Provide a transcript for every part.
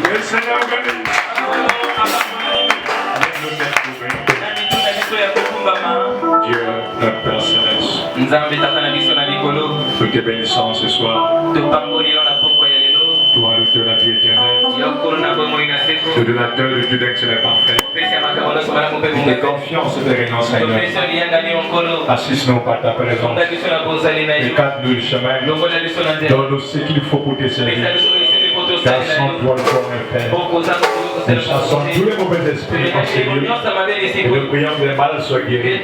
Le Seigneur bénisse. Dieu, notre Père Céleste, nous te bénissons ce soir. Toi, l'auteur de la vie éternelle, le donateur de Dieu d'excellent parfait, de confiance vers nos Seigneur. Assiste-nous par ta présence. Écarte-nous le chemin. Donne-nous ce qu'il faut pour te servir. Chassons-toi le corps infernal. Nous chassons tous les mauvais esprits en ces lieux. Et nous prions que les mal soient guéris.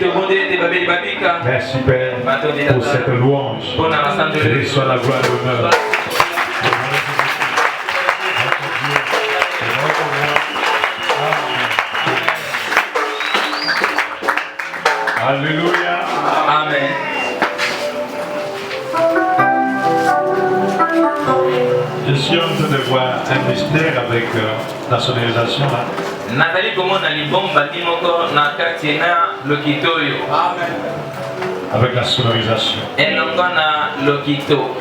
Merci Père pour cette louange. Reçois la gloire et l'honneur. Alléluia. Amen. Je suis en train de voir un mystère avec la sonorisation là. Nathalie komona libomba limoko na katina lokitoyo. Amen. Avec la sonorisation. Elonga na lokito.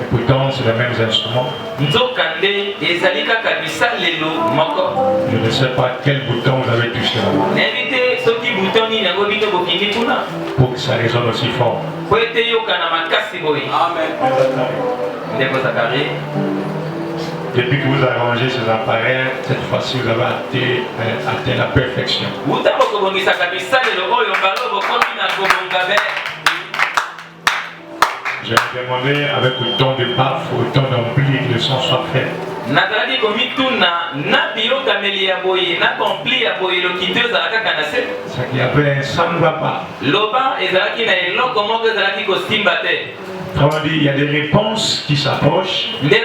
Et pourtant c'est les mêmes instruments. Nzokande ezalika kabisa lelo moko. Je ne sais pas quel bouton vous avez touché là. N'invite soki bouton ni nango bino bokindi kuna. Pour que ça résonne aussi fort. Po ete yokana makasi boye. Amen. Ndeko Zakari. Depuis que vous arrangez ces appareils, cette fois-ci vous avez atteint la perfection. Je vais demander avec le ton de baffes, le ton d'ampli que le son soit fait. Nathalie komituna na pilote amelia boye na compli ya boye lo kiteuse alaka kanase. C'est qu'il y avait un ça ne va pas. Loba ezalaki na eloko moko ezalaki kosimba te. Autrement dit, il y a des réponses qui s'approchent. Il y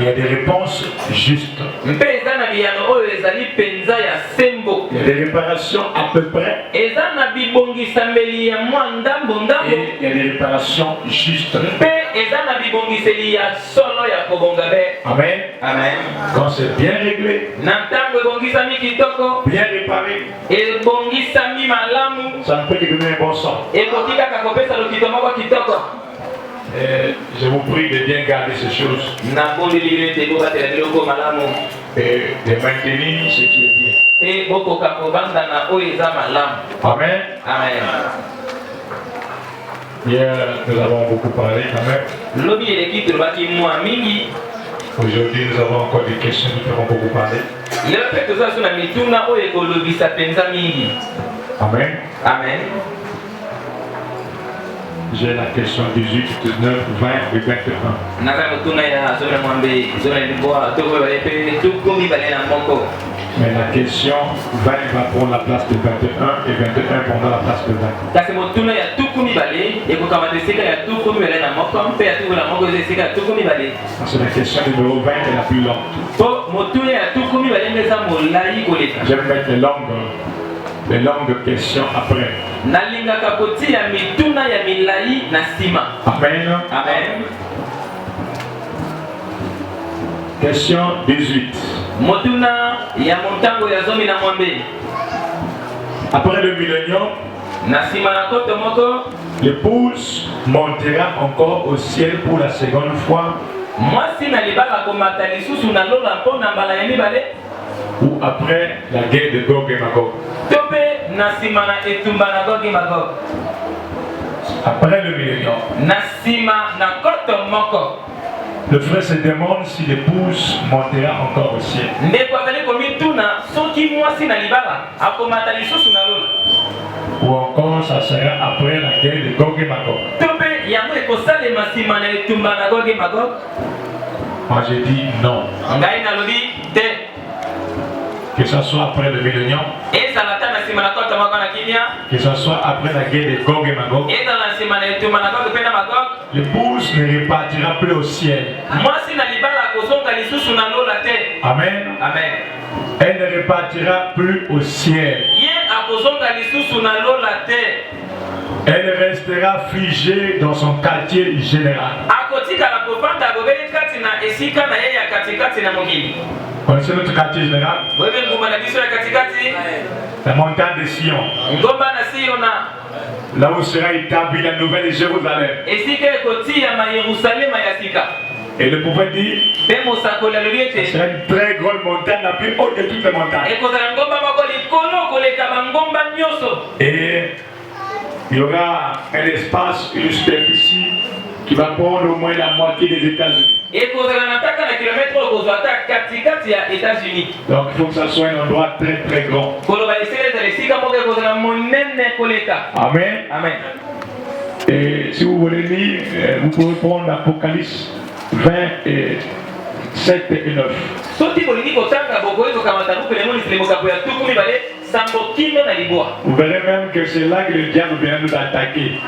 a des réponses justes. Il y a des réparations à peu près. Et il y a des réparations justes. Amen. Amen. Quand c'est bien réglé, bien réparé, ça ne peut que donner un bon son. Je vous prie de bien garder ces choses et de maintenir ce qui est bien. Amen. Amen. Hier, nous avons beaucoup parlé quand même. Aujourd'hui, nous avons encore des questions qui feront beaucoup parler. Amen. Amen. J'ai la question 18, 19, 20 et 21. Mais la question 20 va prendre la place de 21 et 21 prendra la place de 20. C'est la question numéro 20 est la plus longue. Je vais mettre les longues questions après. Amen. Amen. Question 18. Après le millénium, l'épouse montera encore au ciel pour la seconde fois. Ou après la guerre de Gog et Magog. Après le millénium, le frère se demande si l'épouse montera encore au ciel. Ou encore ça sera après la guerre de Gog et Magog. Moi j'ai dit non. Que ce soit après le millénium, que ce soit après la guerre de Gog et Magog, l'épouse ne repartira plus au ciel. Amen. Amen. Elle ne repartira plus au ciel. Elle restera figée dans son quartier général. Connaissez notre quartier général? La montagne de Sion. là où sera établie la nouvelle Jérusalem. Et le prophète dit, ce sera une très grande montagne, la plus haute de toutes les montagnes. Et il y aura un espace, une superficie qui va prendre au moins la moitié des États-Unis. Donc il faut que ça soit un endroit très très grand. Amen. Amen. Et si vous voulez lire, vous pouvez prendre l'Apocalypse 20 et 7 et 9. Vous verrez même que c'est là que le diable vient nous attaquer.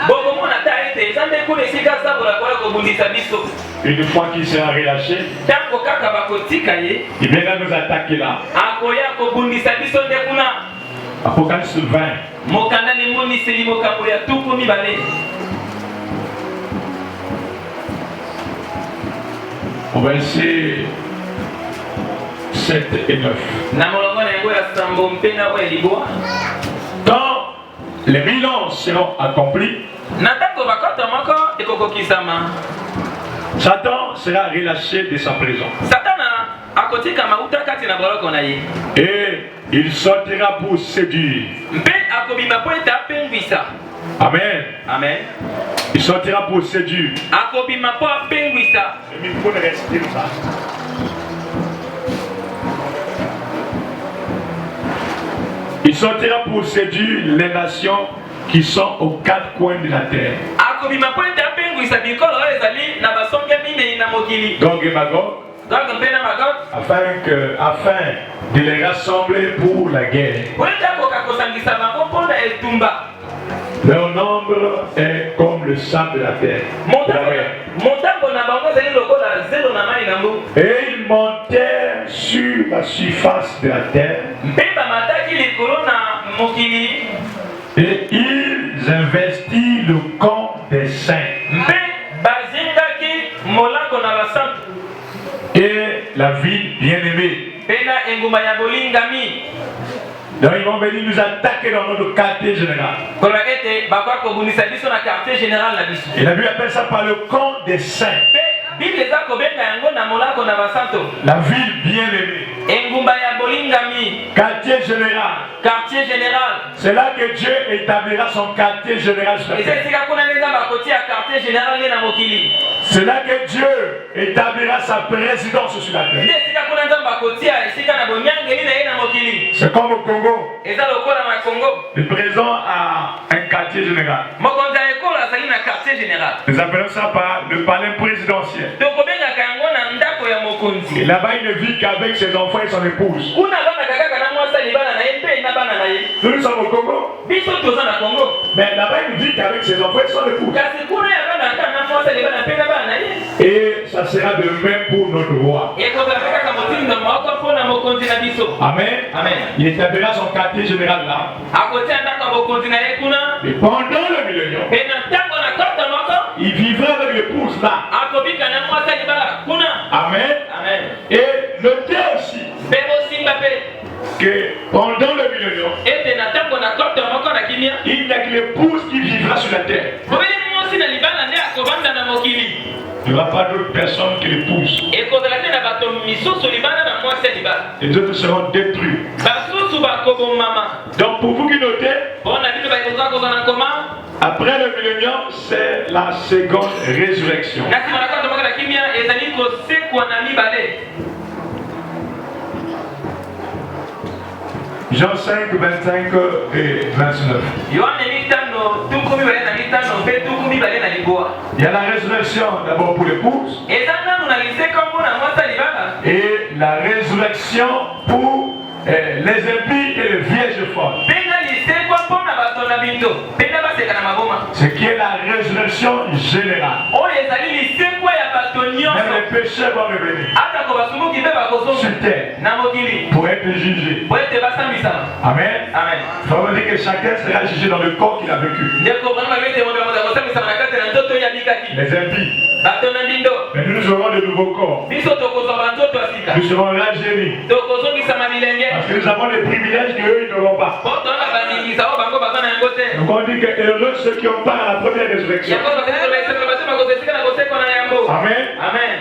Une fois qu'il sera relâché, il viendra nous attaquer là. Apocalypse 20. Au verset 7 et 9. Quand les 1000 ans seront accomplis, Satan sera relâché de sa prison. Et il sortira pour séduire. Amen. Amen. Il sortira pour séduire. Le micro ne respire pas. Il sortira pour séduire les nations qui sont aux quatre coins de la terre. Gog et Magog, afin de les rassembler pour la guerre. Leur nombre est comme le sable de la terre. Et ils montèrent sur la surface de la terre. Et ils investirent le camp des saints. Et la ville bien-aimée. Donc ils vont venir nous attaquer dans notre quartier général. Et la Bible appelle ça par le camp des saints. La ville bien-aimée. Quartier général. C'est là que Dieu établira son quartier général sur la terre. C'est là que Dieu établira sa présidence sur la terre. C'est comme au Congo. Le président a un quartier général. Nous appelons ça par le palais présidentiel. Et là-bas, il ne vit qu'avec ses enfants et son épouse. Nous sommes au Congo. Mais là-bas, il ne vit qu'avec ses enfants et son épouse. Et ça sera de même pour notre roi. Amen. Amen. Il établira son quartier général là. Et pendant le millénium, il vivra avec l'épouse là. Amen. Amen. Et notez aussi que pendant le millénium, il n'y a que l'épouse qui vivra sur la terre. Il n'y aura pas d'autres personnes qui l'épousent. Les autres seront détruits. Donc pour vous qui notez, après le millénium, c'est la seconde résurrection. Jean 5, 25 et 29. Il y a la résurrection d'abord pour l'épouse. Et la résurrection pour les impies et les vierges folles. Ce qui est la résurrection générale. Même les pécheurs vont revenir sur terre pour être jugés. Amen. Amen. Il faut dire que chacun sera jugé dans le corps qu'il a vécu. Les impies. Mais nous aurons de nouveaux corps. Nous serons rajeunis. Parce que nous avons des privilèges qu'eux ils n'auront pas. te. Donc on dit que heureux ceux qui ont part à la première résurrection. Yango bazali kolakisa bato bakosesika na koseko na yango. Amen. Amen.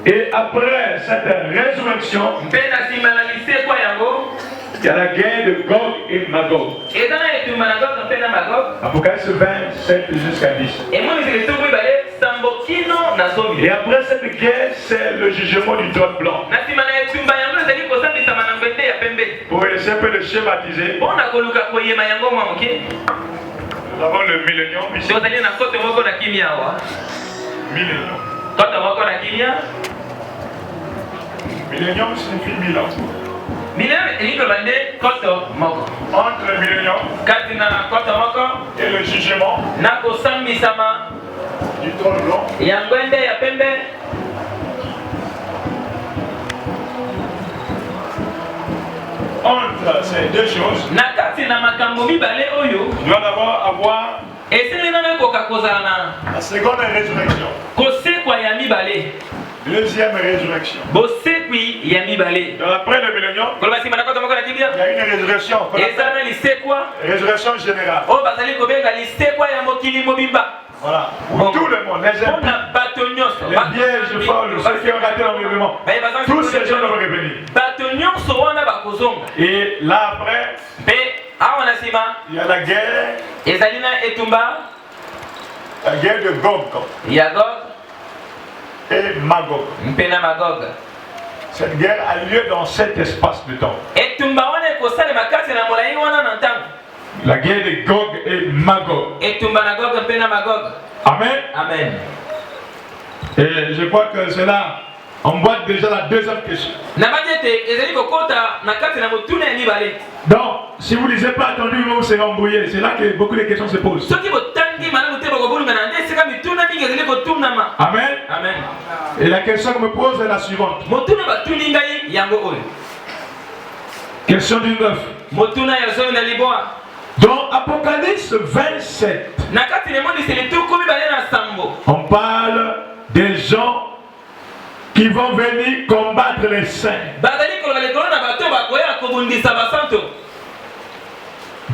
Et après cette résurrection, Mpe na nsima na lisekwa yango, il y a la guerre de Gog et Magog. eza na etumba na Gog mpe na Magog. Apocalypse 27 jusqu'à 10. Emonisi lisuku mibale sambo kino na zomi. Et après cette guerre, c'est le jugement du trône blanc. Na nsima na etumba yango ezali kosambisama na ngwende ya pembe. Pour laisser un peu de schématiser, mpona koluka koyema yango mwa moke, nous avons le millénium ici. tozali na koto moko na kimia awa. Millénium. Koto moko na kimia. Millénium signifie 1000 ans. Millennium elikoloba nde koto moko. Entre le millénium Kati na koto moko et le jugement na kosambisama du trône blanc, ya ngwende ya pembe, entre ces deux choses, na kati na makambo mibale oyo il doit d'abord avoir esili nano ekoka kozala na la seconde résurrection, kosekwa ya mibale, deuxième résurrection. bosekwi ya mibale. Donc après le millénium, koloba nsima na koto moko na il kibia y a une résurrection, qu'on appelle ezala na lisekwa résurrection générale. oyo bazali kobenga lisekwa ya mokili mobimba. Voilà. Pour tout le monde, les impies, mpona bato nyonso, les vierges folles, ceux qui ont raté l'enlèvement, tous ces gens doivent revenir. bato nyonso wana bakozonga. Et là après, Mpe awa na nsima il y a la guerre ezali na etumba de Gog ya Gog et Magog. mpe na Magog. Cette guerre a lieu dans cet espace de temps. etumba wana ekosalema kati na molai wana na ntango. La guerre de Gog et Magog. etumba na Gog mpe na Magog. Amen. Amen. Et je crois que cela emboîte déjà la deuxième question. nabandi ete ezali kokota na kati na motuna ya mibale. Donc, si vous ne lisez pas attendu, vous serez embrouillé. C'est là que beaucoup de questions se posent. soki botangi malamu te bakobulungana nde esika mituna mingi ezali kotunama. Amen. Amen. Et la question que me pose est la suivante. motuna batuni ngai yango oyo. Question du 9. motuna ya zomi na libwa. Dans Apocalypse 27, na kati na emonisi lituku mibale na sambo, on parle des gens qui vont venir combattre les saints. bazali koloba likolo na bato bakoya kobundisa basanto.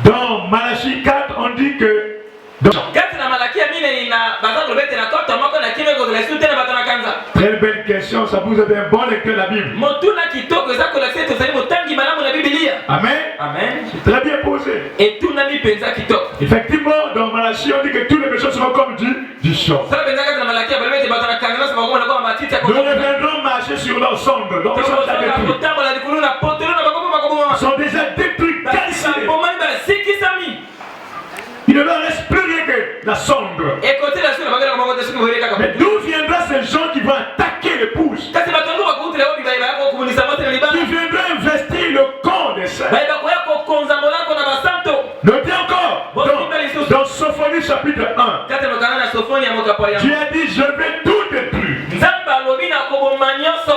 Dans Malachie 4, on dit que kati na malaki ya minei na baza kolobete na koto moko na kimi ekozala esu te na bato na kanza. très belle question, ça vous êtes un bon lecteur de la Bible. motuna kitoko eza kolakisa ete ozali motangi malamu na bibilia. Amen. Amen. C'est très bien posé. etunami mpenza kitoko. Effectivement, dans Malachie, on dit que tous les méchants seront comme du champ. sala mpenza kati na malaki ya balobete bato na kanza nyonso bakoma nakoma matiti ya Nous reviendrons marcher sur leur cendre. Donc, ils sont déjà détruits. kotambola likolo na potolo na bakoma Ils bakoboma. sont déjà détruits, cassés. bomani basikisami. Il ne leur reste plus rien que la cendre. ekotela so na bagala moko te soki boyele kaka. Mais d'où viendront ces gens qui vont attaquer l'épouse? kasi bato yango bakutela oyo bibai bayaka kokumulisa mote na libala. Qui viendront investir le camp des saints? bai bakoya kokonza molako na basanto. Notez encore, dans Sophonie chapitre 1, kati mokanga na sofoni ya mokapo ya Dieu a dit, je vais tout détruire. nzambe alobi na koboma nyonso.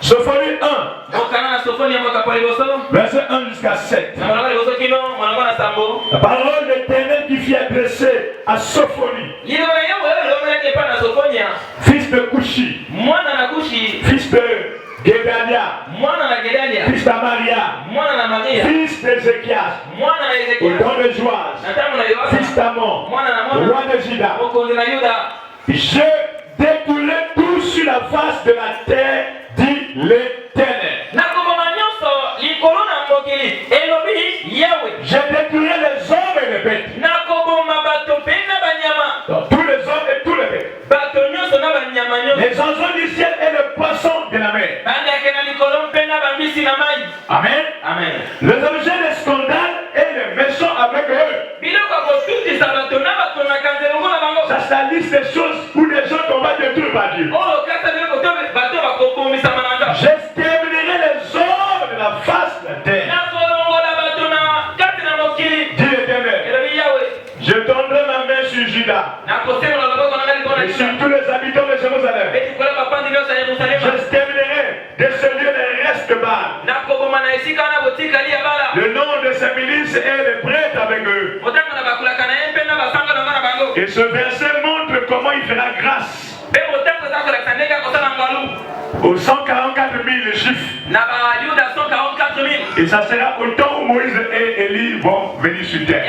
Sophonie 1, mokanga na sofoni ya mokapo ya liboso verset 1 jusqu'à 7. na molongo ya liboso kino molongo na sambo. La parole de l'Éternel qui fit adresser à Sophonie, liloba ya yawe oyo elomelaki epai na sofonia fils de Cushi, mwana na kushi, fils de Gedalia, mwana na gedalia, fils d'Amaria, mwana na maria, fils d'Ézéchias, mwana na au ezekia, temps de Joas, na ntango na yoasa, fils d'Amon, mwana na mwana, roi de Juda. mokonzi na yuda. Je détruirai tout sur la face de la terre, dit l'Éternel. nakoboma nyonso likolo na mokili elobi yawe. Je détruirai les hommes et les bêtes. nakoboma bato mpe na banyama, Donc, tous les hommes et tous les bêtes. bato nyonso na banyama nyonso, Les oiseaux du ciel et les poissons de la mer. bandeke na likolo mpe na bambisi na mai. Amen. Amen. Les objets des scandales et les méchants avec eux. biloko ya kotutisa bato na bato na kanza elongo na bango. Ça, c'est la liste des choses où les gens qu'on va détruire par Dieu. oyo kata biloko to bato bakobomisama na nzambe. J'exterminerai les hommes de la face de la terre, nakolongola bato na kati na mokili dit l'Éternel. elobi yawe. Je tendrai ma main sur Juda nakosengola loboko na ngai likolo na et sur yuda tous les habitants de Jérusalem. mpe likolo ya bapandi nyonso ya yerusalema. J'exterminerai de ce lieu les restes bas. nakoboma na esika wana botikali ya bala. Le nom de ces milices est les prêtres avec eux. motango na bakulaka na ye mpe na basanga na nga na bango. Et ce verset montre comment il fera grâce mpe motango aux 144 000 juifs. Et ça sera au temps où Moïse et Élie vont venir sur terre.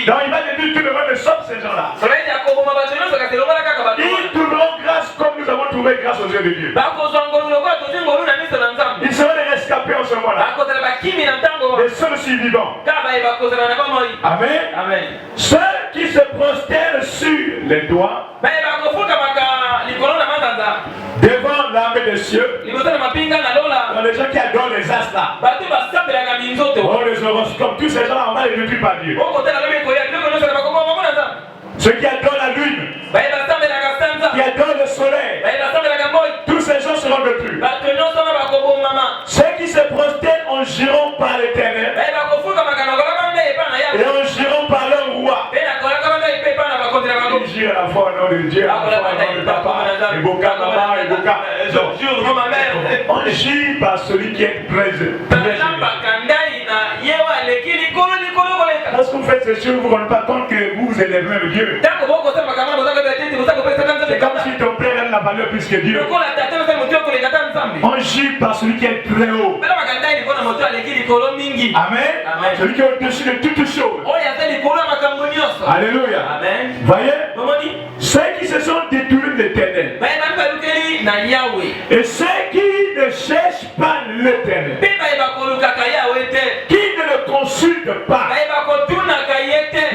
Donc il va te dire tout le monde sauf ces gens-là. Ils trouveront grâce comme nous avons trouvé grâce aux yeux de Dieu. Ils seront les rescapés en ce moment-là. Les seuls survivants. Amen. Amen. Ceux qui se prosternent sur les doigts devant l'armée des cieux, dans les gens qui adorent les astres là, oh, les horoscopes, tous ces gens-là, on va les réduire par Dieu. Ceux qui adorent la lune, qui adorent le soleil, tous ces gens seront détruits. Ceux qui se prosternent en jurant par l'Éternel et en jurant par leur roi. Ils jurent à la fois au nom de Dieu, à la fois au nom de papa, et Boka, maman, et Boka. On jure par celui qui est présent. Lorsque vous faites ces choses, vous ne vous rendez pas compte que vous êtes les mains de Dieu. C'est comme si ton père a la valeur plus que Dieu. On jure par celui qui est très haut. Amen. Amen. Celui qui est au-dessus de toutes choses. Alléluia. Amen. Voyez, ceux qui se sont détournés de l'Éternel et ceux qui ne cherchent pas l'Éternel, qui ne le consultent pas,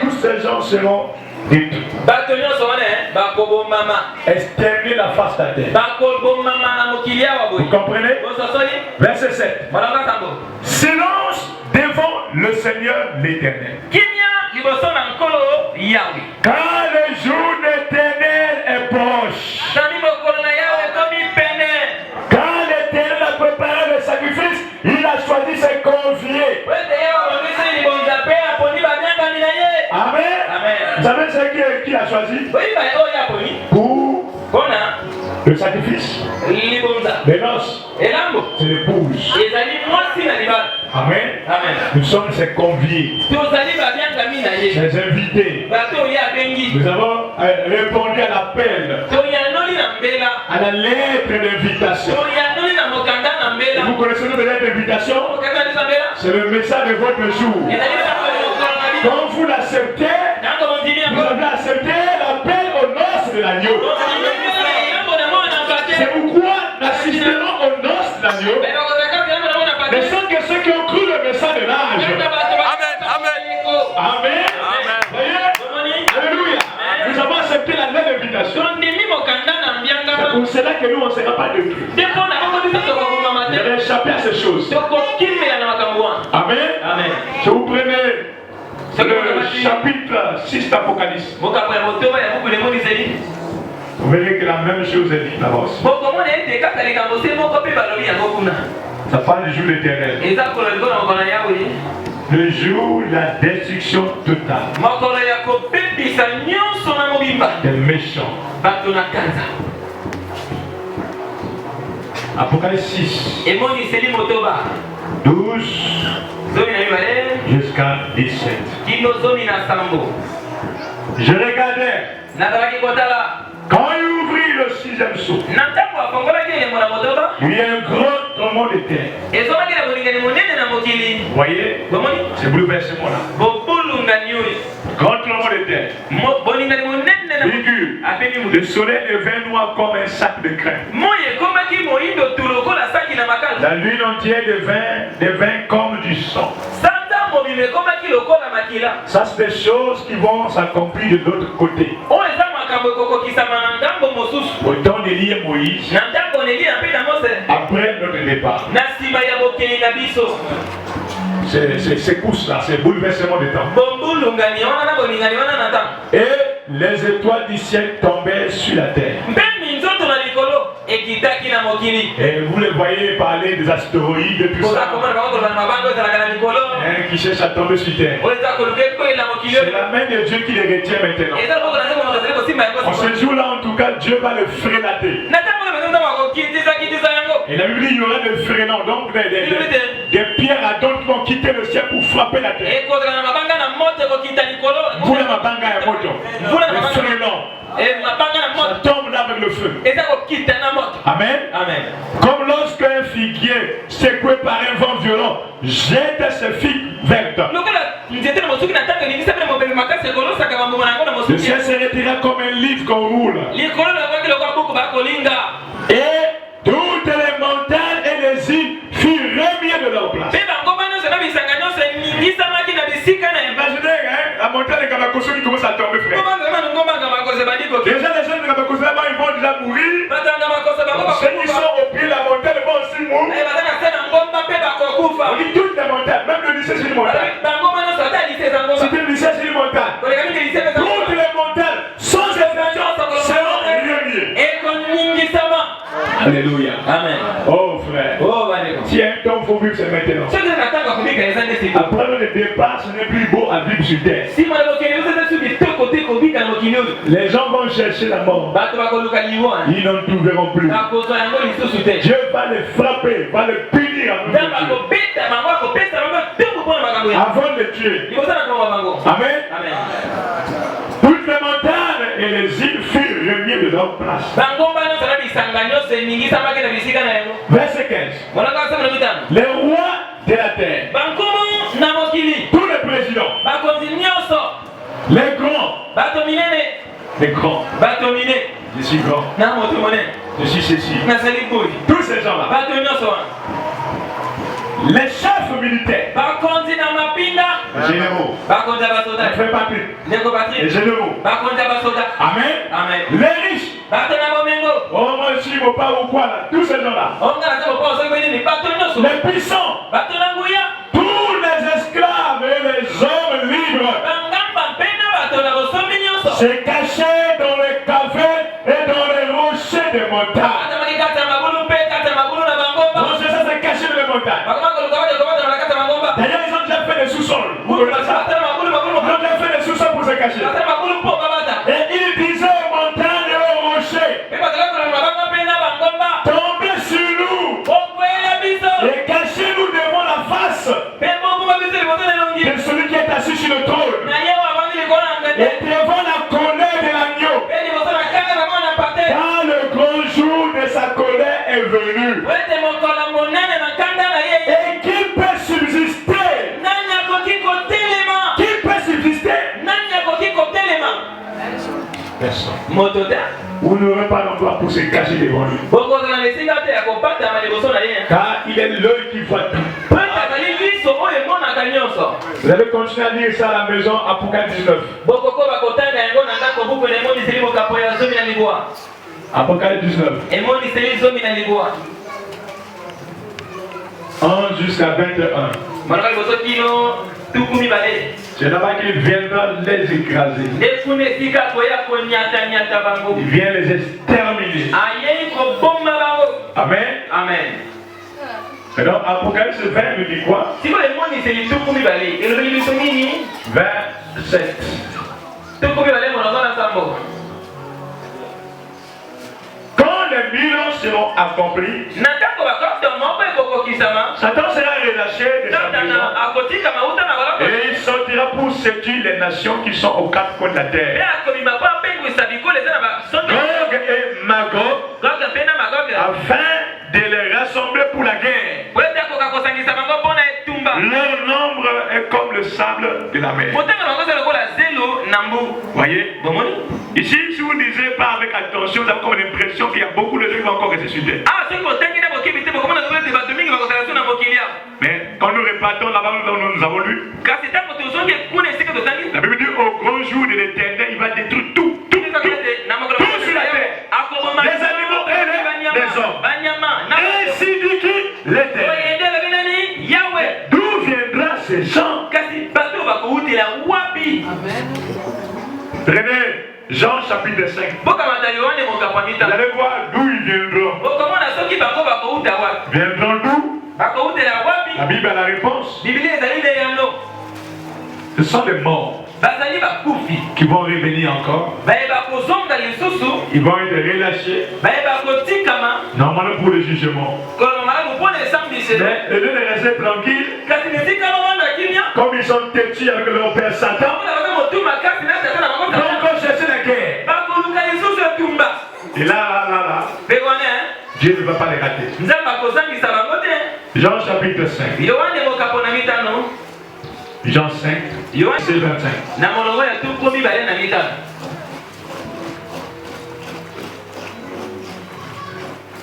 tous ces gens seront détruits. Exterminer la face de la terre. Vous comprenez? Verset 7. Silence devant le Seigneur l'Éternel. Car le jour l'Éternel est proche. Quand l'Éternel a préparé le sacrifice, il a choisi ses conviés. Amen. Vous savez ce qui a choisi? Pour le sacrifice, les noces, c'est l'épouse. Amen. Nous sommes ses conviés, ses invités. Nous avons répondu à l'appel, à la lettre d'invitation. Vous connaissez le lettre d'invitation? C'est le message de votre jour. Quand vous l'acceptez, vous avez accepté l'appel aux noces de l'agneau. C'est pourquoi nous assisterons aux noces de l'agneau. Ne sont que ceux qui ont cru le message de l'âge. Amen. Alléluia. Nous avons accepté la lettre d'invitation. C'est pour cela que nous, on ne sera pas détruits. Vous avez échappé à ces choses. Amen. Si vous prenez le chapitre 6 d'Apocalypse, vous verrez que la même chose est dite là-bas aussi. Ça parle du jour éternel. Le jour de la destruction totale des méchants. Apocalypse 6, 12 jusqu'à 17. Je regardais quand il ouvrit le 6e sceau. Il y a un grand tremblement de terre. Vous voyez, c'est bouleversement là. Grand tremblement de terre. Virgule. Le soleil devint noir comme un sac de crin. La lune entière devint comme du sang. Ça, c'est des choses qui vont s'accomplir de l'autre côté. Au temps d'Élie et Moïse, après notre départ. C'est course là, c'est bouleversement de temps. Et les étoiles du ciel tombaient sur la terre. Et vous les voyez parler des astéroïdes, tout ça. Qui cherchent à tomber sur terre. C'est la main de Dieu qui les retient maintenant. En ce jour-là, en tout cas, Dieu va le frélater. Et la Bible dit qu'il y aura des freinants, donc des pierres à dents qui vont quitter le ciel pour frapper la terre. Vous la mabanga ya moto. Les freinants. ça tombe là avec le feu. Amen. Amen. Comme lorsqu'un figuier secoué par un vent violent jette ses figues vertes. Le ciel se retira comme un livre qu'on roule. Et toutes les montagnes et les îles furent remises de leur place. Imaginez, la montagne de Kamakoso qui commence à tomber, frère. Déjà, les gens de Kamakoso, ils vont déjà mourir. Ceux qui sont au pied de la montagne vont aussi mourir. On dit toutes les montagnes, même le lycée, c'est une montagne. C'est le lycée, c'est une montagne. Toutes les montagnes, sans exception, seront remis. Alléluia. Amen. Oh frère. Tiens, comme il faut vivre, c'est maintenant. Après le départ, ce n'est plus beau à vivre sur terre. Les gens vont chercher la mort. Ils n'en trouveront plus. Dieu va les frapper, va les punir avant de les tuer. Amen. Toutes les montagnes et les îles furent remises de leur place. Verset 15. Les rois de la terre, tous les présidents, les grands, je suis grand, je suis ceci, tous ces gens-là, les chefs militaires, les généraux, les généraux, amen, les riches, oh moi je suis mon père ou quoi là, tous ces gens-là, les puissants, tous les esclaves et les hommes libres se cachaient dans les cavernes et dans les rochers des montagnes. Donc c'est ça, c'est caché dans les montagnes. D'ailleurs, ils ont déjà fait des sous-sols. Vous connaissez ça? Ils ont déjà fait des sous-sols pour se cacher. Et ils disaient aux montagnes et aux rochers, tombez sur nous et cachez-nous devant la face de celui qui est assis sur le trône et devant la colère de l'agneau. Quand le grand jour de sa colère est venu, et qui peut subsister? Qui peut subsister? Personne. Vous n'aurez pas d'emploi pour se cacher devant lui. Car il est l'œil qui voit tout. Vous allez continuer à lire ça à la maison, Apocalypse 19. Apocalypse 19. 1 jusqu'à 21. C'est là-bas qu'il viendra les écraser. Il vient les exterminer. Amen. Amen. Et donc Apocalypse 20 nous dit quoi? 27. Quand les 1000 ans seront accomplis, Satan sera relâché de sa maison et il sortira pour séduire les nations qui sont aux quatre coins de la terre. Gog et Magog, afin de les rassembler pour la guerre. Leur nombre est comme le sable de la mer. Voyez? Ici, si vous lisez pas avec attention, vous avez comme l'impression qu'il y a beaucoup de gens qui vont encore ressusciter. Mais quand nous répétons là-bas, nous avons lu. La Bible dit au grand jour de l'Éternel, il va détruire tout sur la terre. Les animaux et les hommes. Ainsi dit qui? L'Éternel. D'où viendra ces gens? Prenez Jean chapitre 5. Vous allez voir d'où ils viendront. Viendront d'où? La Bible a la réponse. Ce sont les morts qui vont revenir encore. Ils vont être relâchés. Normalement pour le jugement. Mais les deux est resté tranquille. Comme ils sont têtus avec leur père Satan. Donc on cherchait la guerre. Dieu ne va pas les rater. Jean chapitre 5. Jean 5, c'est 25.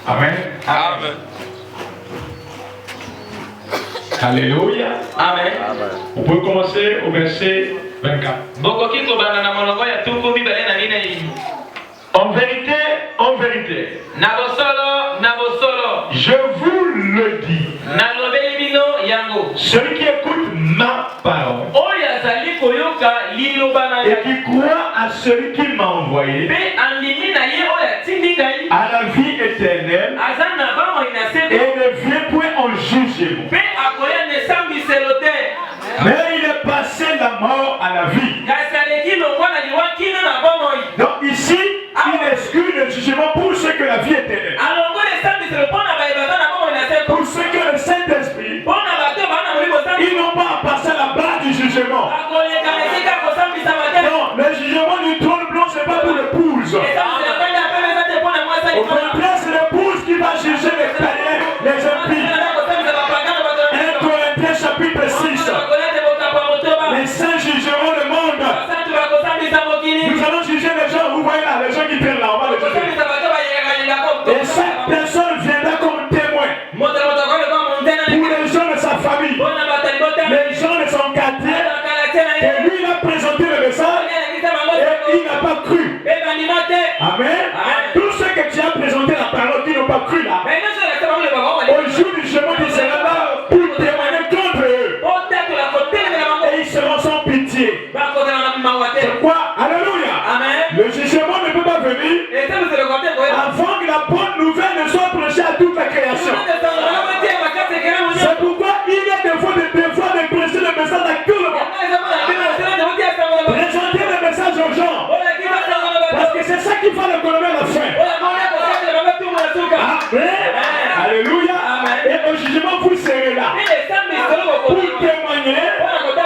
Amen. Amen. Alléluia. Amen. On peut commencer au verset 24. En vérité, je vous le dis, celui qui écoute ma parole et qui croit à celui qui m'a envoyé a la vie éternelle et ne vient point en jugement, mais il est passé de la mort à la vie. Donc ici, il exclut le jugement pour ceux que la vie éternelle, pour ceux que le Saint-Esprit, ils n'ont pas à passer la barre du jugement. Non, le jugement du trône blanc, c'est pas pour l'épouse. Au contraire, c'est l'épouse qui va juger les païens, les impies. 1 Corinthiens chapitre 6. Les saints jugeront le monde. Nous allons juger les gens, vous voyez là, les gens qui traînent là, on va les juger. Et chaque personne viendra comme témoin pour les gens de sa famille, les gens de son quartier. Et lui, il a présenté le message et il n'a pas cru. Amen. Tous ceux que tu as présenté la parole qui n'ont pas cru là, au jour du jugement, ils seront là pour témoigner contre eux. Et ils seront sans pitié. C'est quoi? Alléluia. Le jugement ne peut pas venir avant que la bonne nouvelle ne soit prêchée à toute la création. C'est pourquoi il est devoir de prêcher le message à tout le monde. Présenter le message aux gens. Parce que c'est ça qui va le gouverner à la fin. Amen. Alléluia. Et au jugement, vous serez là pour témoigner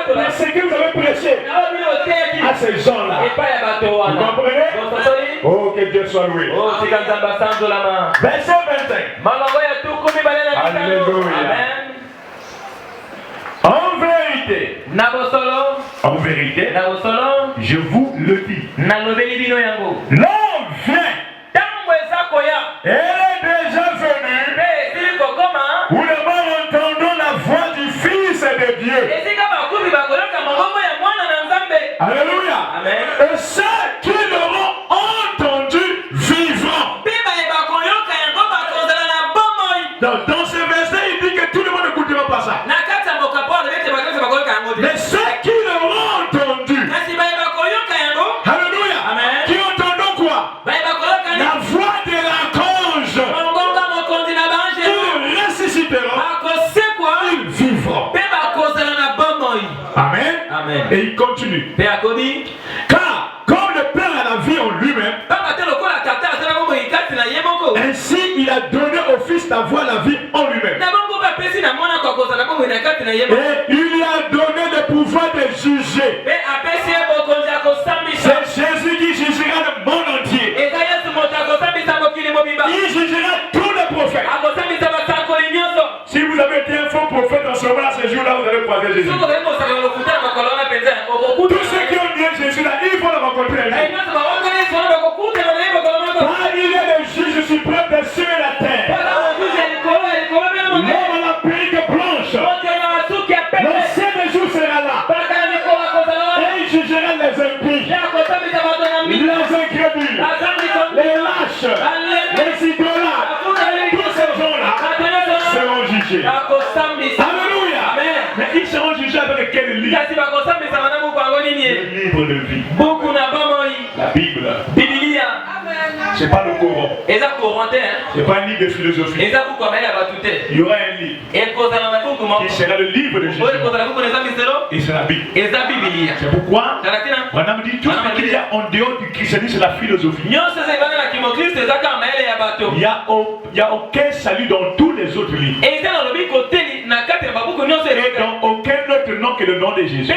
de ce que vous avez prêché à ces gens-là. Vous comprenez? Oh, que Dieu soit loué. Verset 25. Alléluia. En vérité, je vous le dis. L'homme vient. Elle est déjà venue. Où nous entendons la voix du Fils de Dieu. Alléluia. Et ceux qui l'auront entendu vivront. Dans ce verset, il dit que tout le monde n'écoutera pas ça. Mais ceux qui l'auront entendu, alléluia, qui entendront quoi? La voix de l'archange, ils ressusciteront, ils vivront. Amen. Et il continue. Car comme le Père a la vie en lui-même, ainsi il a donné au Fils d'avoir la vie en lui-même. Et il lui a donné le pouvoir de juger. C'est Jésus qui jugera le monde entier. Il jugera tous les prophètes. Si vous avez été un faux prophète en ce moment, ce jour-là, vous allez croiser Jésus. Tous ceux qui ont nié Jésus là, il faut le rencontrer. Car il est le juge suprême des cieux et la terre. L'homme à la perruque blanche. L'ancien des jours sera là. Et il jugera les impies, les incrédules, les lâches, les idolâtres. Tous ces gens-là seront jugés. Alléluia. Mais ils seront jugés avec quel livre? Le livre de vie. La Bible. C'est pas le Coran. C'est pas un livre de philosophie. Il y aura un livre qui sera le livre de Jésus. Et c'est la Bible. C'est pourquoi on dit tout ce qu'il y a en dehors du christianisme, c'est la philosophie. Il n'y a aucun salut dans tous les autres livres. Et dans aucun autre nom que le nom de Jésus.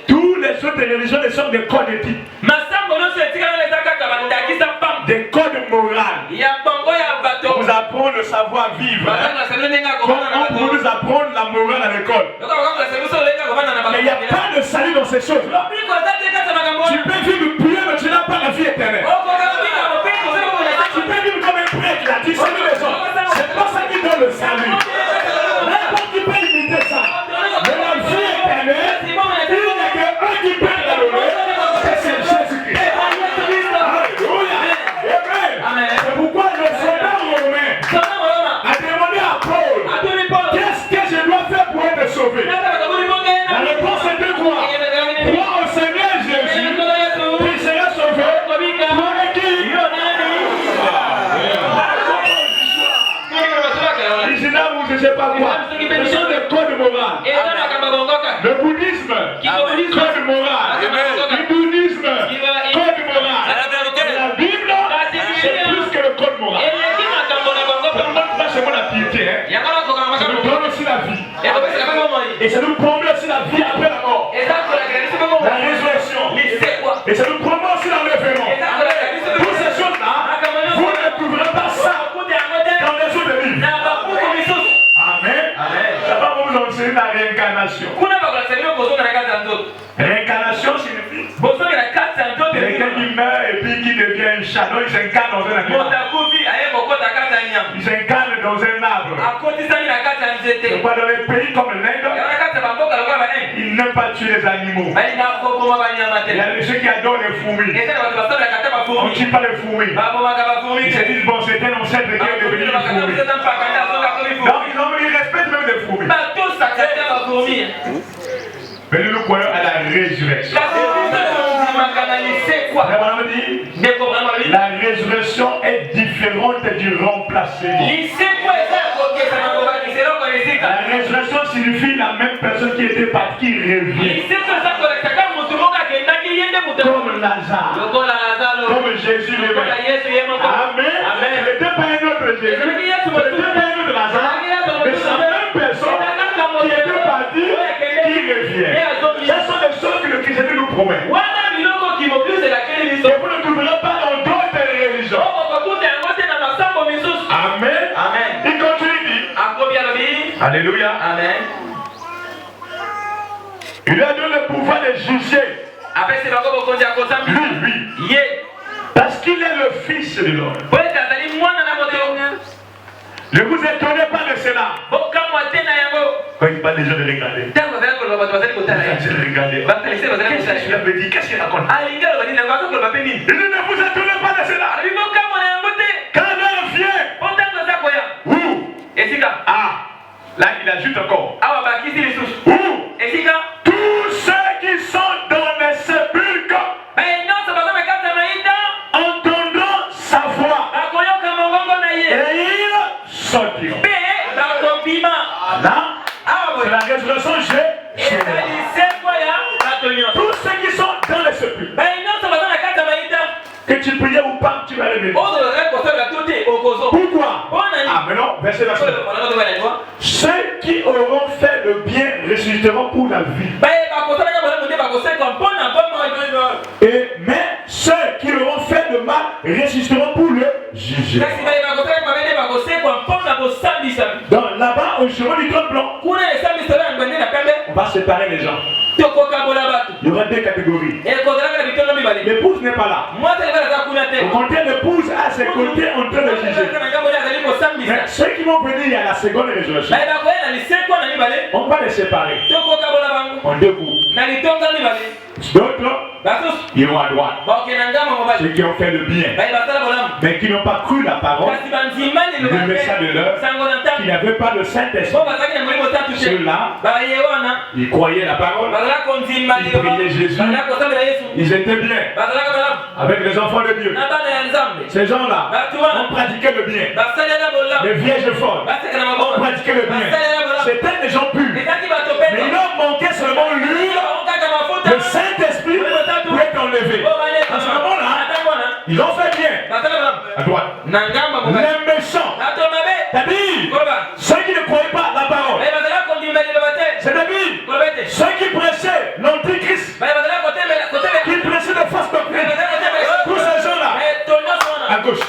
Tous les autres religions ne sont des codes éthiques, des codes moraux. vous apprendre le savoir-vivre. Comment pour nous apprendre la morale à l'école. Mais il n'y a pas de salut dans ces choses-là. Tu peux vivre pur, mais tu n'as pas la vie éternelle. Tu peux vivre comme un prêtre, il a dit, salut les gens. C'est pas ça qui donne le salut. N'importe qui peut imiter ça. Mais la vie éternelle, il n'y a qu'un qui peut la donner, c'est Jésus-Christ. Alléluia. Amen. C'est pourquoi le soldat romain a demandé à Paul, qu'est-ce que je dois faire pour être sauvé? La réponse était quoi? Crois au Seigneur Jésus, tu seras sauvé. Toi et qui? L'islam ou je ne sais pas quoi. Ce sont des codes moraux. Le bouddhisme, code moral. Le bouddhisme, code moral. La Bible, c'est plus que le code moral. Là, c'est moi la piété. Ça nous donne aussi la vie. Et ça nous promet aussi la vie après la mort. La résurrection. Et ça nous promet aussi l'enlèvement. Toutes ces choses-là, vous ne trouverez pas ça dans les autres livres. Amen. Ça va vous enseigner la réincarnation. Réincarnation signifie quelqu'un qui meurt et puis qui devient un chat. Donc il s'incarne dans un animal. Il s'incarne dans un arbre. C'est quoi dans les pays comme l'Inde, ils n'aiment pas tuer les animaux. Il y a ceux qui adorent les fourmis. On ne tue pas les fourmis. Ils se disent bon c'est un ancêtre qui est devenu une fourmi. Donc ils respectent même les fourmis. Mais nous croyons à la résurrection. La résurrection est différente du remplacement. La résurrection signifie la même personne qui était partie qui revient. Comme Lazare. Comme Jésus lui-même. Amen. Ce n'était pas un autre Jésus. Ce n'était pas un autre Lazare. Mais c'est la même personne qui était partie qui revient. Ce sont des choses que le christianisme nous promet. Et vous ne trouverez pas dans d'autres religions. Amen. Il continue dit. Alléluia. Amen. Il a donné le pouvoir de juger. Lui. Parce qu'il est le fils de l'homme. Ne vous étonnez pas de cela. Quand il parle des gens de regarder. Qu'est-ce qu'il avait dit? Qu'est-ce qu'il raconte? Il dit ne vous étonnez pas de cela. Quand l'heure vient. Où? Ah. Là il ajoute encore. Où? Tous ceux qui sont dans les sépulcres entendront sa voix. Et ils sortiront. Là, c'est la résurrection Jésus. Tous ceux qui sont dans les sépulcres. Que tu priais ou pas, tu vas réveiller. Pourquoi? Ah, mais non, verset 29. Ceux qui auront fait le bien ressusciteront pour la vie. Mais ceux qui auront fait le mal ressusciteront pour le juger. Donc là-bas, au chemin du trône blanc, on va séparer les gens. Il y aura deux catégories. L'épouse n'est pas là. Au contraire, l'épouse à ses côtés en train de juger. Mais ceux qui vont venir à la seconde résurrection, on va les séparer en deux coups. D'autres iront à droite. Ceux qui ont fait le bien, mais qui n'ont pas cru la parole, le message de l'heure, qui n'avaient pas le Saint-Esprit. Ceux-là, ils croyaient la parole, ils priaient Jésus, ils étaient bien avec les enfants de Dieu. Ces gens-là ont pratiqué le bien. Les vierges folles ont pratiqué le bien. C'était des gens purs. Mais il leur manquait seulement l'huile, le Saint-Esprit pour être enlevé. À ce moment-là, ils ont fait bien. À droite. Les méchants, c'est-à-dire ceux qui ne croyaient pas la parole, c'est-à-dire ceux qui prêchaient l'antichrist, qui prêchaient de fausses doctrines, tous ces gens-là, à gauche.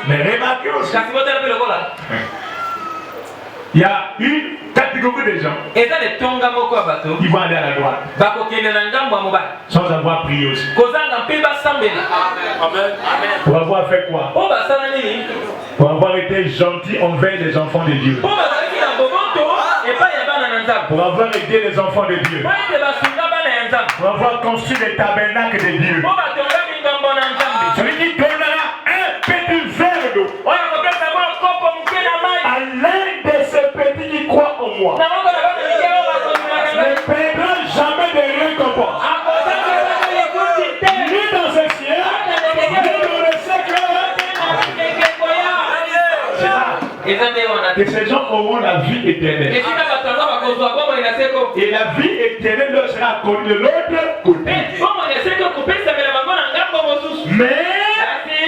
Mais remarquez aussi, kasi botala pe lokola il y a une catégorie de gens eza le tonga moko ya bato qui vont aller à la droite bakokende na ngambo ya mobali sans avoir prié aussi. kozanga mpe basambela Pour avoir fait quoi? po basala nini Pour avoir été gentil envers les enfants de Dieu. po bazalaki na boboto epai ya bana na nzambe Pour avoir aidé les enfants de Dieu. po ete basunga bana ya nzambe Pour avoir construit les tabernacles de Dieu. po batongaki ngambo na nzambe Celui qui donnera un petit verre d'eau oyo kopesa mwa kopo moke na mai à l'un de ces petits qui croient en moi na moko na bana mike oyo bakondimaka ne ngai perdra jamais de récompense. akozanga likuti te Ni dans ce ciel, ni dans le siècle. C'est ça. eza nde wana Que ces gens auront la vie éternelle. esika bato yango bakozwa bomoi na seko Et la vie éternelle leur sera accordée de l'autre côté. bomoi na seko kopesamela bango na ngambo mosusu Mais kasi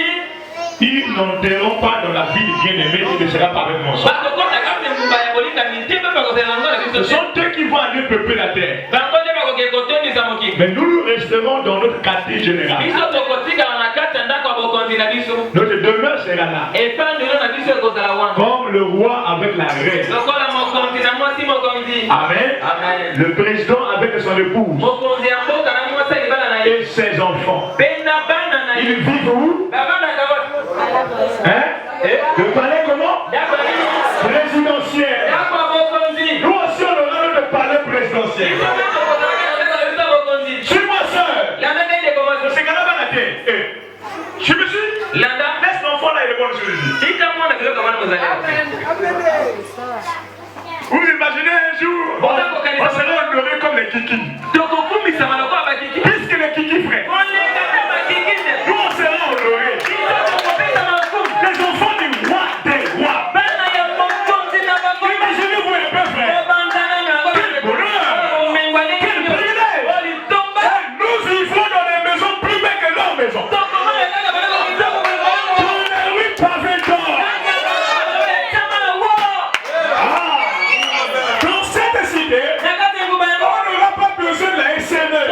ils n'entreront pas dans la vie du bien-aimé et ne sera pas avec mon sang. bakokota kati ngumba ya kolingami te mpe bakozela yango na Ce biso te sont eux qui vont aller peupler la terre. bango nde bakoki kotondisa mokili Mais nous resterons dans notre quartier général. biso tokotikala na kati ya ndako ya bokonzi na biso Notre demeure sera là. efandelo na biso ekozala wana Comme le roi avec la reine. lokola mokonzi na mwasi mokonzi Amen. amen Le président avec son épouse mokonzi ya mboka na mwasi ya libala na ye et ses enfants. mpe na bana na Ils ye vivent où? bavandaka wapi Hein? Le palais comment? ndako ya nini Présidentiel. ndako ya bokonzi Nous aussi on aura notre palais présidentiel. Suis-moi seul. C'est quand même la terre. Je me suis. Laisse l'enfant là, il est bon sur lui. Vous imaginez un jour, on sera honoré comme les kiki. Puisque les kiki frères. Nous on sera honorés. Les enfants du roi des rois. Imaginez-vous un peu frère. Quel bonheur. Quel privilège. Nous vivons dans des maisons plus belles que leurs maisons. Dans les rues pavées d'or. Dans cette cité, on n'aura pas besoin de la SNE.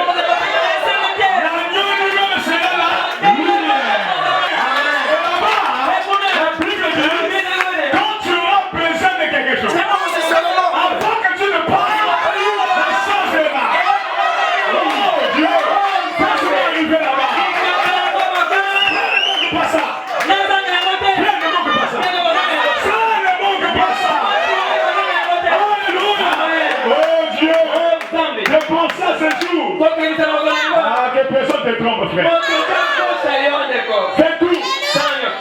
L'agneau lui-même sera là. Quand tu auras besoin de quelque chose, avant que tu ne parles, la chose est là. Oh Dieu, quand tu vas arriver là-bas, pas ça. Rien ne manque pas ça. Ça ne manque pas ça. Alléluia. Oh Dieu, je pense à ce jour. Ah, que personne te trompe, frère. Fais tout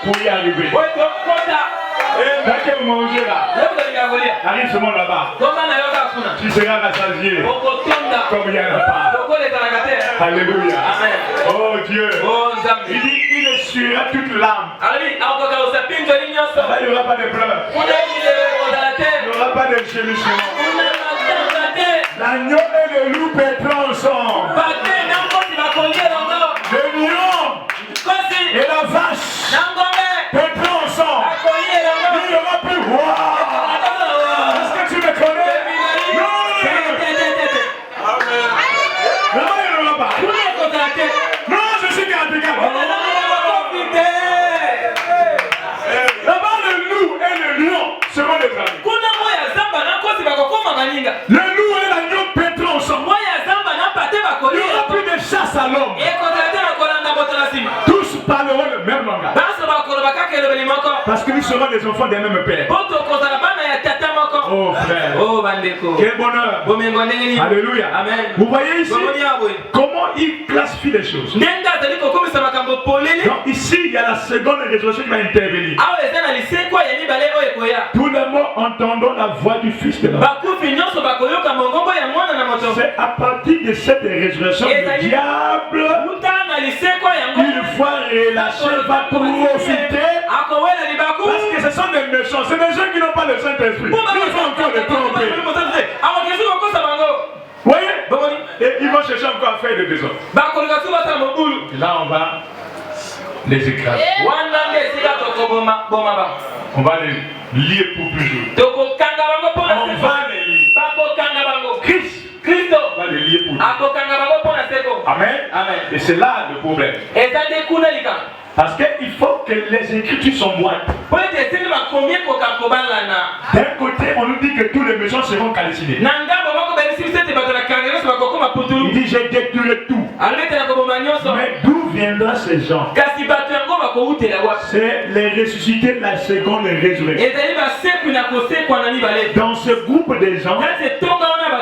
pour y arriver. Quand tu manges là, arrive seulement là-bas. Tu seras rassasié comme il n'y en a pas. Alléluia. Oh Dieu. Il dit il essuiera toute l'âme. Il n'y aura pas de pleurs. Il n'y aura pas de gémissement. L'agneau et le loup pétrant ensemble. Le lion et la vache pétrant ensemble. Il n'y aura plus roi. Est-ce que tu me connais? Non. Non, il n'y aura pas. Non, je suis gardé. Là-bas, le loup et le lion seront des amis. Le loup et l'agneau pétrant ensemble. Il n'y aura plus de chasse à l'homme. Tous parleront le même langage. Parce que nous serons des enfants d'un même père. Oh frère. Quel bonheur. Alléluia. Amen. Vous voyez ici comment il classifie les choses. Donc ici il y a la seconde résurrection qui va intervenir. Tout le monde entendant la voix du Fils de l'homme. C'est à partir de cette résurrection le diable, une fois relâché, va profiter. Parce que ce sont des méchants, c'est des gens qui n'ont pas le Saint-Esprit. Ils vont encore les tromper. Vous voyez? Et ils vont chercher encore à faire des besoins. Et là on va les écraser. On va les lier pour toujours. On va les lier. Christ va les lier pour toujours. Amen. Et c'est là le problème. Parce qu'il faut que les écritures sont moites. D'un côté, on nous dit que tous les méchants seront calcinés. Il dit j'ai détruit tout. Mais d'où viendront ces gens? C'est les ressuscités de la seconde résurrection. Dans ce groupe de gens,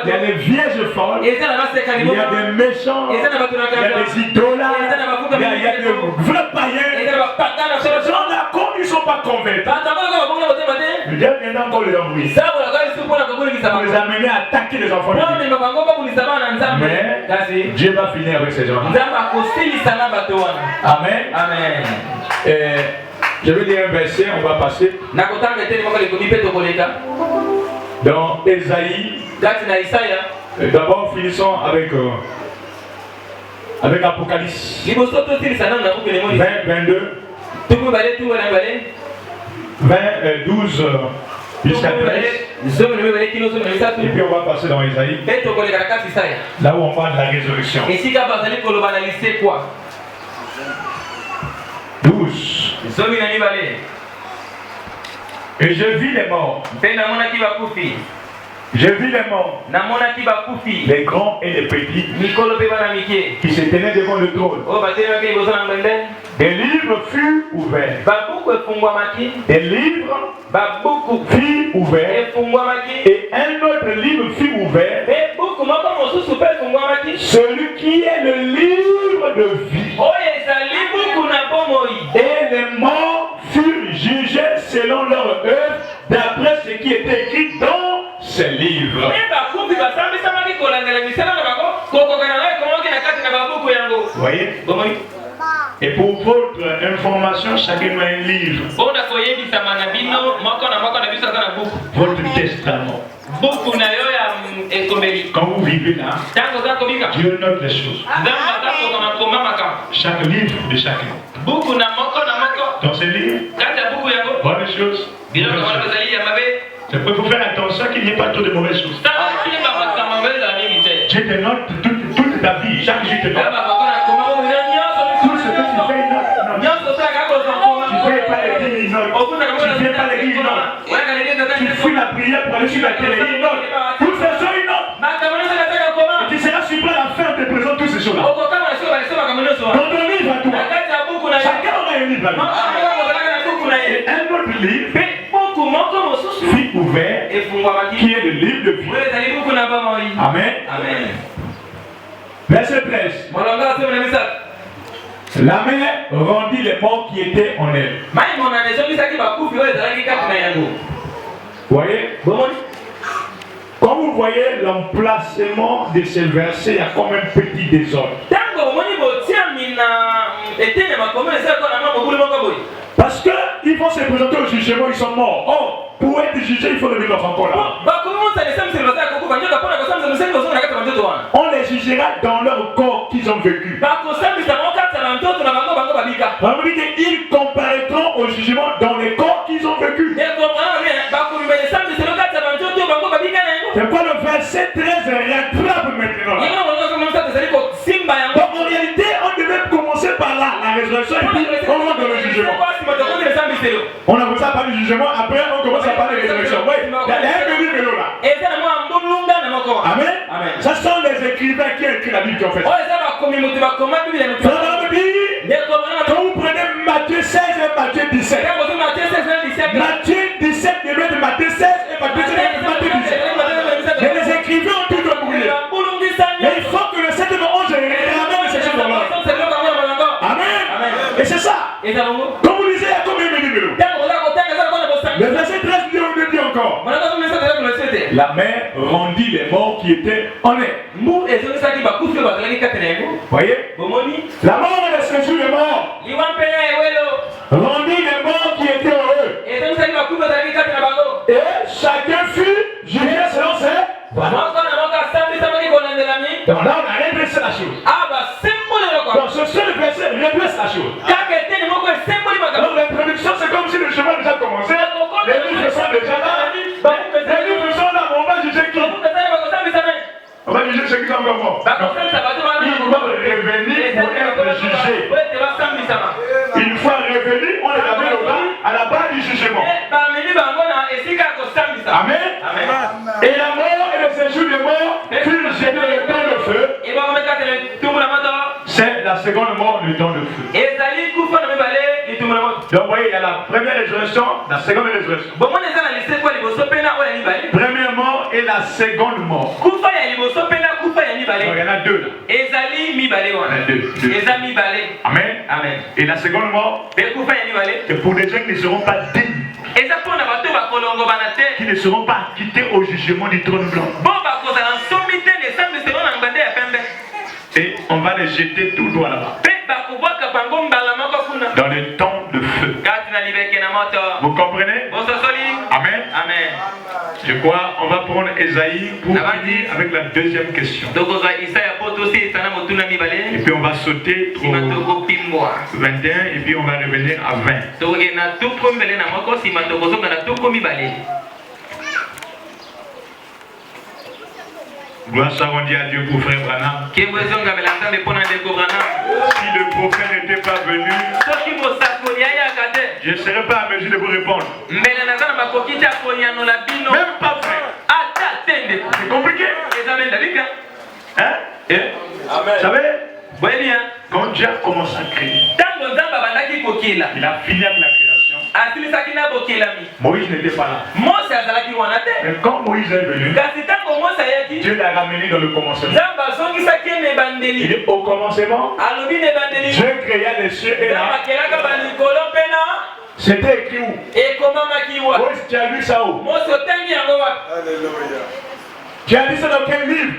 il y a des vierges folles, il y a des méchants, il y a des idolâtres, il y a des vrais païens. Ces gens-là, comme ils ne sont pas convaincus, le diable viendra encore les embrouiller. Pour les amener à attaquer les enfants de Dieu. Mais Dieu va finir avec ces gens-là. Amen. Amen. Je vais lire un verset, on va passer. Dans Ésaïe. D'abord, finissons avec Apocalypse 20, 22. 20, 12 jusqu'à 13. Et puis on va passer dans Ésaïe. Là où on parle de la résurrection. 12. Et je vis les morts. Je vis les morts, les grands et les petits, qui se tenaient devant le trône. Des livres furent ouverts. Des livres furent ouverts. Et un autre livre fut ouvert. Celui qui est le livre de vie. Et les morts furent jugés selon leur œuvre, d'après ce qui était écrit dans ces livres. Vous voyez? Et pour votre information, chacun a un livre. Votre testament. Quand vous vivez là, Dieu note les choses. Chaque livre de chacun. Dans ces livres, bonnes choses. C'est pour vous faire attention qu'il n'y ait pas trop de mauvaises choses. Dieu te note toute ta vie, chaque jour te note. Tout ce que tu fais, il note. Tu ne fais pas l'église, il note. Tu ne fais pas l'église, il note. Tu fuis la prière pour aller sur la télé, il note. Toutes ces choses, il note. Et tu seras surpris à la fin, on te présente toutes ces choses-là. Dans ton livre à toi, chacun aura un livre à lui. Et un autre livre fut ouvert, qui est le livre de vie. Amen. Amen. Verset 13. La mère rendit les morts qui étaient en elle. Vous voyez? Quand vous voyez l'emplacement de ces versets, il y a comme un petit désordre. Parce qu'ils vont se présenter au jugement, ils sont morts. Oh, pour être jugés, il faut lever leur encore là. On les jugera dans leur corps qu'ils ont vécu. On dit qu'ils comparaîtront au jugement dans les corps qu'ils ont vécu. C'est quoi le verset 13 rattrape maintenant? Donc en réalité, on devait commencer par là, la résurrection, et puis on rentre dans le jugement. On a commencé à parler du jugement, après on commence à parler de la résurrection. Oui, il y a un demi vélo là. Amen. Ça sont les écrivains qui ont écrit la Bible qui ont fait ça. Quand vous prenez Matthieu 16 et Matthieu 17, Matthieu 17 de Matthieu 16 et Matthieu 17 de Matthieu 17. Et les écrivains ont tout oublié. Mais il faut que le 7 et le 11 ramène ces choses là. Amen. Et c'est ça. Comme vous lisez, il y a combien de numéros? Le verset 13 dit encore. La mère rendit les morts qui étaient en elle. Voyez? La mort est le séjour des morts. Rendit les morts qui étaient en eux. Et chacun fut jugé selon ses voies. Donc là, on a redressé la chose. Donc ce seul verset redresse la chose. Donc l'introduction, c'est comme si le chemin déjà commencé. Les livres sont déjà là. Les livres sont là, on va juger qui? On va juger ceux qui sont encore morts. Ils doivent revenir pour être jugés. Une fois y a la première résurrection, la seconde résurrection. Première mort et la seconde mort. Donc, il y en a deux là. Il y en a deux. Amen. Amen. Et la seconde mort, c'est pour des gens qui ne seront pas dignes, qui ne seront pas acquittés au jugement du trône blanc. Et on va les jeter tout droit là-bas. Dans le temps de feu. Vous comprenez? Amen. Amen. Je crois on va prendre Esaïe pour finir avec la deuxième question. Et puis on va sauter au 21 et puis on va revenir à 20. Gloire soit rendue à Dieu pour frère Branham. Si le prophète n'était pas venu, je ne serais pas à mesure de vous répondre. Même pas vrai. C'est compliqué. Hein? Vous savez, quand Dieu a commencé à créer, il a fini avec la création. Moïse n'était pas là. Mais quand Moïse est venu, Dieu l'a ramené dans le commencement. Il dit au commencement, Dieu créa les cieux et la terre. C'était écrit où? Moïse, tu as lu ça où? Tu as lu ça dans quel livre?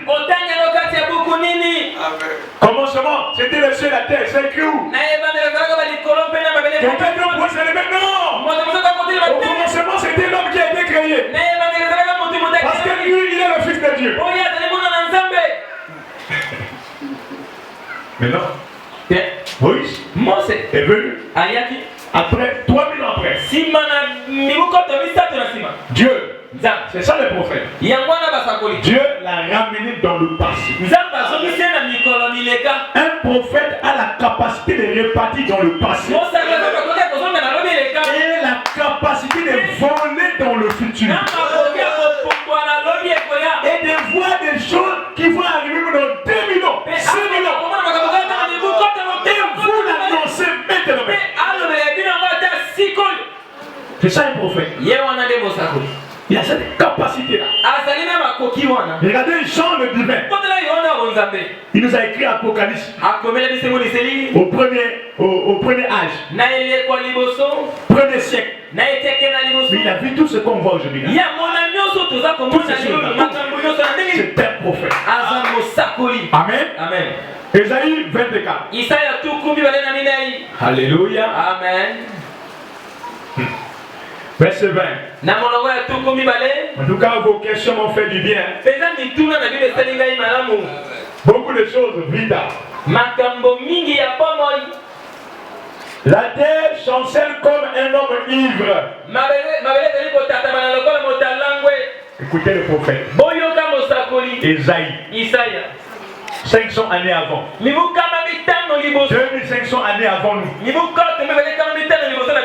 Commencement, c'était le ciel et la terre. C'est écrit où? Quelqu'un d'autre pourrait se lever? Non! Au commencement, c'était l'homme qui a été créé. Parce que lui, il est le fils de Dieu. Mais non. Moïse est venu. Après, 3000 ans après. Dieu. C'est ça le prophète. Dieu l'a ramené dans le passé. Un prophète a la capacité de répartir dans le passé et la capacité de voler dans le futur et de voir des choses qui vont arriver dans 2000 ans, 6000 ans. Et vous l'annoncez maintenant. C'est ça un prophète. Il a cette capacité-là. Regardez Jean le divin. Il nous a écrit Apocalypse. Au premier âge. Premier siècle. Mais il a vu tout ce qu'on voit aujourd'hui. C'est un prophète. Amen. Amen. Esaïe 24. Alléluia. Amen. Verset 20. En tout cas, vos questions m'ont fait du bien. Beaucoup de choses vita. La terre chancelle comme un homme ivre. Écoutez le prophète. Esaïe. 500 années avant. 2500 années avant nous.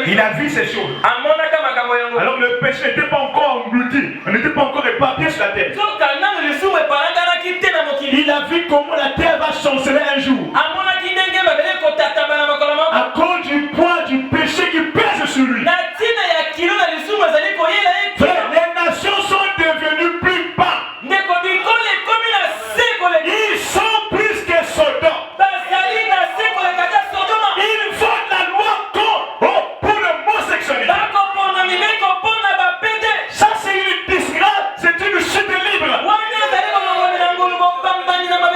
Il a vu ces choses. Alors le péché n'était pas encore englouti. On n'était pas encore éparpillé sur la terre. Il a vu comment la terre va chanceler un jour. À cause du poids du péché qui pèse sur lui. Les nations sont devenues plus bas. Ils sont plus que Sodome. Ils font la loi pour l'homosexualité. Ça c'est une disgrâce, c'est une chute libre.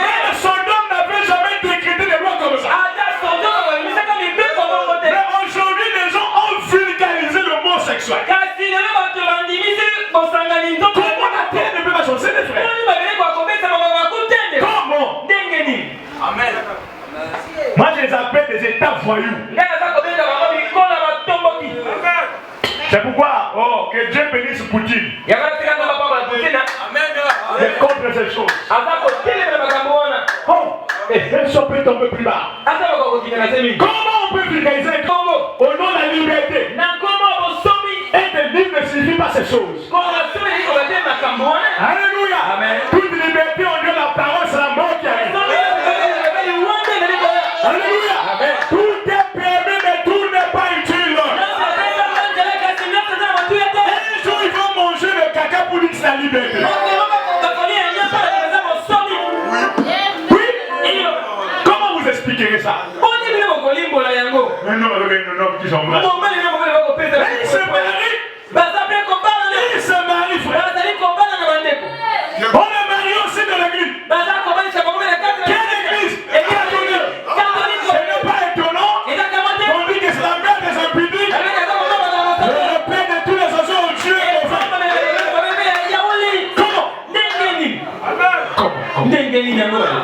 Mais Sodome n'avait jamais décrété des lois comme ça. Mais aujourd'hui les gens ont vulgarisé l'homosexuel. Comment la terre ne peut pas changer les frères? Comment? Amen. Moi je les appelle des états voyous. C'est pourquoi, que Dieu bénisse Poutine. C'est contre ces choses. Et même si on peut tomber plus bas. Comment on peut vulgariser au nom de la liberté? Être libre ne signifie pas ces choses. Alléluia. Amen. Toute liberté, on dit la parole, c'est la mort qui arrive. Alléluia. Amen. Tout est permis, mais tout n'est pas utile.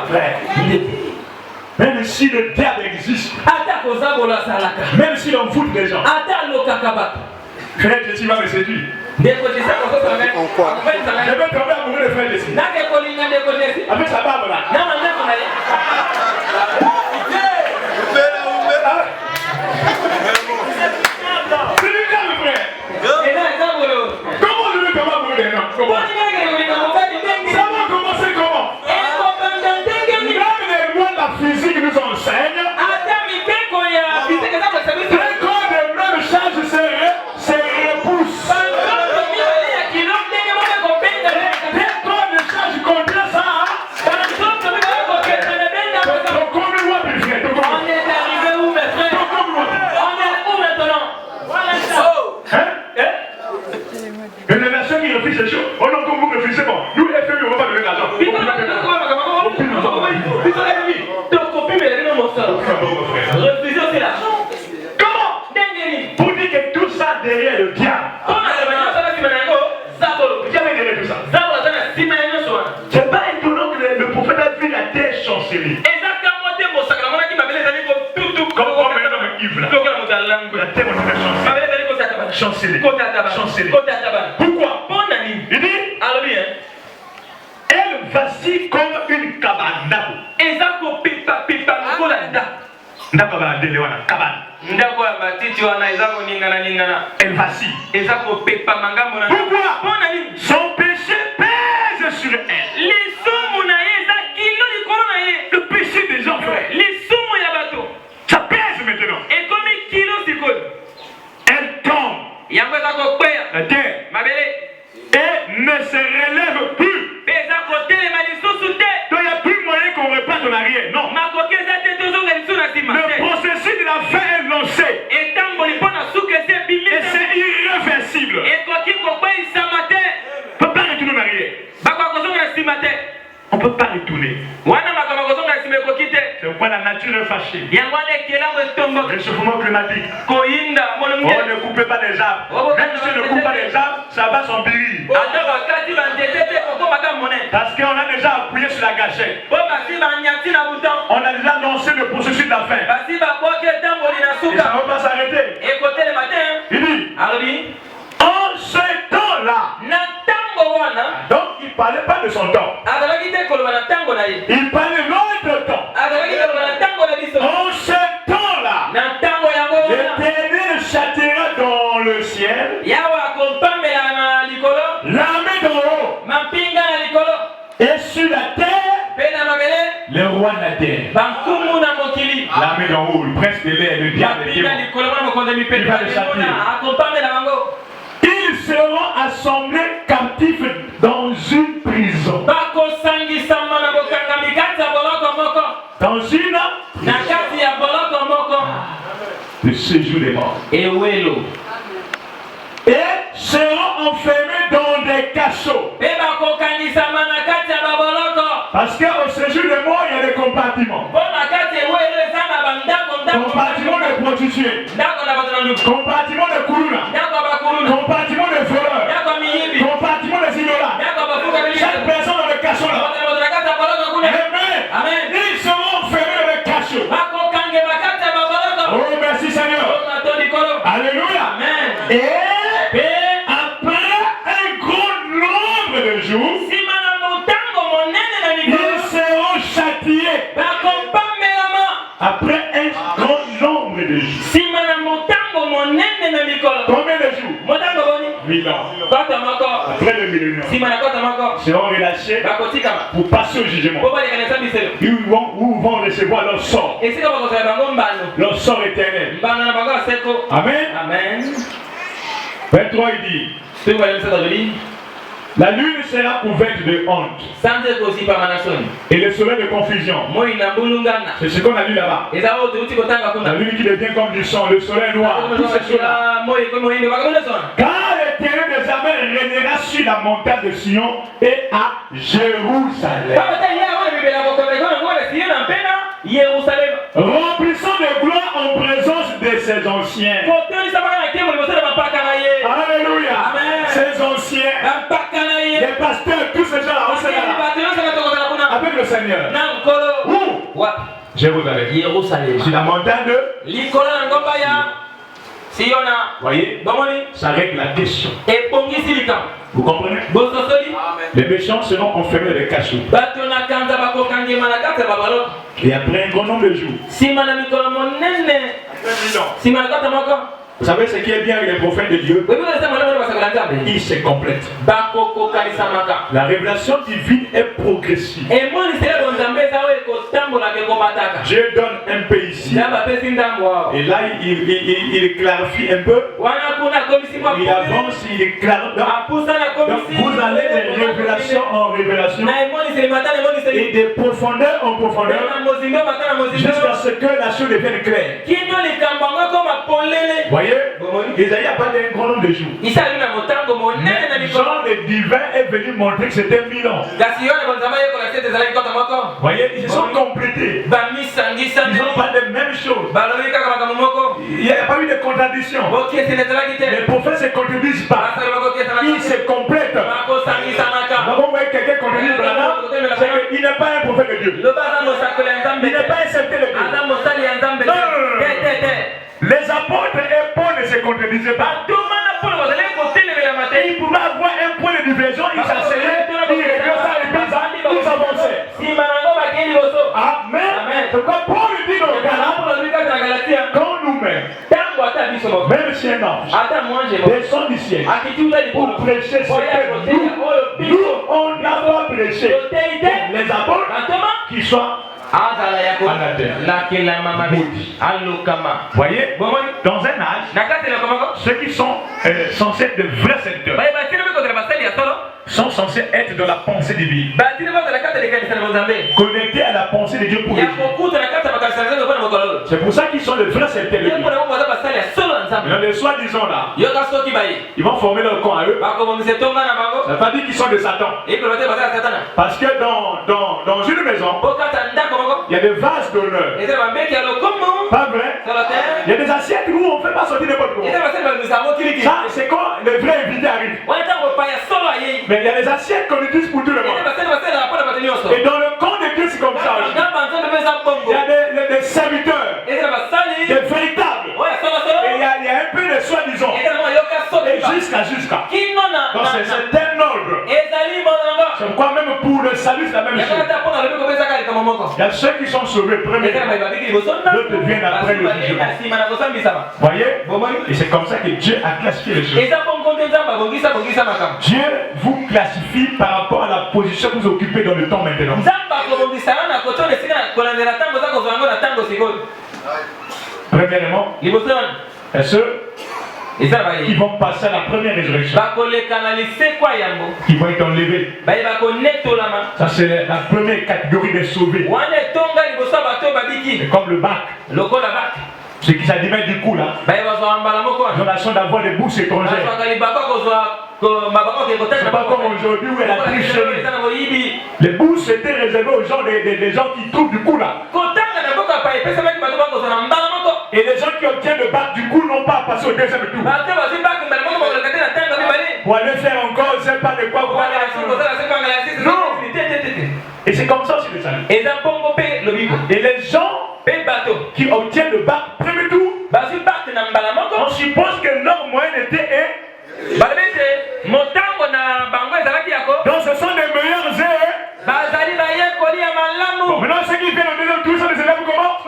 Frère, même si le diable existe, même si l'on fout des gens, frère Jessie va me séduire. Je vais tomber amoureux de frère Jessie. Avec sa barbe là. C'est le diable, frère. Comment je vais tomber amoureux des gens? Comment? Ça va commencer comment? Même les lois de la physique nous enseignent. Dès qu'on de même charge se repousse. Dès qu'on de charge contre ça, une nation qui refuse les choses. Oh non, comme vous refusez, bon, nous, FMI, on ne va pas donner l'argent. Refusez aussi l'argent. Comment? Pour dire que tout ça derrière le diable. Jamais derrière tout ça. C'est pas étonnant que le prophète a vu la terre chanceler. Comme un homme ivre là. La terre on avait chancelé. Chanceler. Pourquoi? Il dit, elle vacille comme une cabane. Elle vacille. Pourquoi? Son péché pèse sur elle. Le péché des gens, frère. Ça pèse maintenant. Elle tombe. La terre. Et ne se relève plus. Donc il n'y a plus moyen qu'on reparte en arrière. Non. Le processus de la fin est lancé. Et c'est irréversible. On ne peut pas retourner en arrière. On ne peut pas retourner. C'est pourquoi la nature est fâchée. Réchauffement climatique. On ne coupe pas les arbres. Même si on ne coupe pas les arbres, ça va s'empirer. Parce qu'on a déjà appuyé sur la gâchette. On a déjà lancé le processus de la fin. Et ça ne va pas s'arrêter. Il dit, en ce temps-là. Donc il ne parlait pas de son temps. Il parlait de notre temps. En ce temps-là, l'Éternel châtiera dans le ciel l'armée d'en haut et sur la terre le roi de la terre. L'armée d'en haut, le prince de l'air, le diable des démons. Il va le châtier. Ils seront assemblés captifs dans une prison. Dans une le séjour des morts. Et seront enfermés dans des cachots. Parce qu'au séjour des morts, il y a des compartiments. Compartiment de prostituées. Compartiment de kourouna. Compartiment de voleurs. Compartiment de ignorants. Chaque personne dans le cachot là. Amen. Ils seront enfermés dans le cachot. Oh merci Seigneur. Alléluia. Et après un grand nombre de jours, ils seront châtiés. Après un grand nombre de jours. Combien de jours? 1000 ans. Après le millénaire, seront relâchés pour passer au jugement. Ils vont recevoir leur sort. Leur sort éternel. Amen. 23 il dit, la lune sera couverte de honte et le soleil de confusion. C'est ce qu'on a lu là-bas. La lune qui devient comme du sang, le soleil noir, tout ces choses-là. Car l'Éternel des armées régnera sur la montagne de Sion et à Jérusalem. Remplissant de gloire en présence de ses anciens. Alléluia. Ses anciens. Les pasteurs, tous ces gens-là, avec le le Seigneur. na nkolo Où? wa Jérusalem. Yerusalem Sur la montagne de... likolo na ngomba ya Siona. Voyez, Bomoni ça règle la question. ebongisi likambo. Vous comprenez? Bososoli Les méchants seront enfermés dans les cachots. bato na kanza bakokangema na kati ya babaloko. Et après un grand nombre de jours, Nsima na mikolo monene nsima na kati ya moko. vous savez ce qui est bien avec les prophètes de Dieu? Bebisa molemo basakala nzambe Ils se complètent. bakokokalisamaka. La révélation divine est progressive. emonisele bonzambe eza oyo ekotambola kekobataka. Dieu donne un peu ici. na bapesi ndambo awa Et là, il clarifie un peu. wana kuna akomisi mwa Il avance, il clarifie. apusa na Donc, komisi vous allez de révélation en révélation na emoniseli mata na et emoniseli de profondeur en profondeur na mozindo mata na mozindo jusqu'à ce que la chose devienne claire. kino likambo yango ekoma polele. Voyez, Isaïe a parlé d'un grand nombre de jours. isali na motango monene na Mais mikolo Jean le divin est venu montrer que c'était 1000 ans. kasi yona bonzambe yekola sete ezalaki kota moko Voyez, ils se sont complétés. bamisangisani Ils n'ont pas les mêmes choses. balobi kaka makambo moko Il n'y a pas eu de contradiction. bokieseni ezalaki te Les prophètes ne se contredisent pas. basali bakokiesana Ils se complètent. bakosangisanaka Donc, vous voyez quelqu'un contredire Branham, c'est qu'il n'est pas un prophète de Dieu. loba aza mosakoli ya nzambe Il n'est pas un serviteur de Dieu. aza mosali ya nzambe Non, non, non, non. te Les apôtres et Paul ne se contredisaient pas. batomana mpona bazali kotelemela te Ils pouvaient avoir un point de diversion, ils s'asseyaient, ils réglaient ça et puis ils avançaient. nsima nango bakei liboso Amen. C'est quoi Paul dit dans le Galates, mpona lobi kati na galatia quand nous-mêmes, ntango ata biso moko même si un ange ata mwanje moko descend du ciel akiti uta pour likolo prêcher ce oya que koteya oyo nous, biso on n'a pas prêché. totei te Les apôtres bantoma qui soient. azala ya Anathème. kolakelama mabe alokama Voyez, bomoni dans un âge, na kati eloko moko ceux qui sont censés être de vrais serviteurs baye batini bikozela basali ya solo sont censés être dans la pensée divine, batini bazala kati elekanisa na bonzambe connectés à la pensée de Dieu pour ya les jours. kokuta na kati ya makanisa na nzambe mpona mokolo C'est pour ça qu'ils sont de vrais serviteurs de ye Dieu. mpona moko baza basali ya solo na nzambe Mais dans les soi-disant là, yoka soki baye ils vont former leur camp à eux. bakomonisa etonga na bango Ça ne veut pas dire qu'ils sont de Satan. ekoloba te baza ya satana Parce que dans une maison, okata ndako moko il y a des vases d'honneur. eza bambeki ya lokomo Pas vrai? solo te Il y a des assiettes où on ne fait pas sortir n'importe quoi. eza basali babimisa yango kiliki Ça, c'est quand les vrais invités arrivent. wana ntango paya solo ayei Mais il y a des assiettes qu'on utilise pour tout le eza monde. basali basalelaka mpona bato nyonso Et dans le camp de Dieu, c'est comme ça aussi. ngamba nzambe mpe eza Il bongo y a des serviteurs, eza basali des véritables. oyo Et solosolo il y a un peu de soi-disant. eza nango yoka Et soki jusqu'à. kino Donc c'est un ordre. ezali bonanga C'est pourquoi même pour le salut, c'est la même chose. yakata mpona lobi kopesaka likambo moko Il y a ceux qui sont sauvés, eza na premièrement. baye babiki liboso D'autres viennent après le jugement. na nsima na kosambisama Voyez? bomoni Et c'est comme ça que Dieu a classifié les choses. eza bongo nde nzambe abongisa makambo Dieu vous classifie par rapport à la position que vous occupez dans le temps maintenant. nzambe akobongisa yo na kotola esika na kolandela ntango oza kozwa yango na ntango sikoyo Premièrement, liboso wana et ceux eza qui baye vont passer à la première résurrection, bakoleka na lisekwa yango qui vont être enlevés. baye bakonetolama Ça, c'est la première catégorie des sauvés. wana etonga liboso ya bato oyo babiki C'est comme le bac. lokola bak Ce qui s'admet du coup là, baye bazwa mbala moko wana donation d'avoir des bourses étrangères. bazwaka libaka kozwa mabaka oke C'est pas comme aujourd'hui où il y a la tricherie. eza na boyibi Les bourses étaient réservées aux gens, des gens qui trouvent du coup là. kotanga na mboka pa epesamaki bato bakozwa na mbala moko Et les gens qui obtiennent le bac du coup n'ont pas passé au deuxième tour. bato bazwi bak mbala moko bakoleka te na ntango mibale Pour aller faire encore, je sais pas de quoi. kozala suki kozala se kwanga ya sisi Non. Et c'est comme ça aussi le salut. eza bongo mpe lobiko Et les gens mpe bato qui obtiennent le bac premier tour, bazwi bak na mbala moko on suppose que leur moyenne était balobi te motango na bango ezalaki yako donc ce sont des meilleurs bazali bayekoli ya Bon, malamu maintenant ceux qui viennent au deuxième tour sont des élèves comment?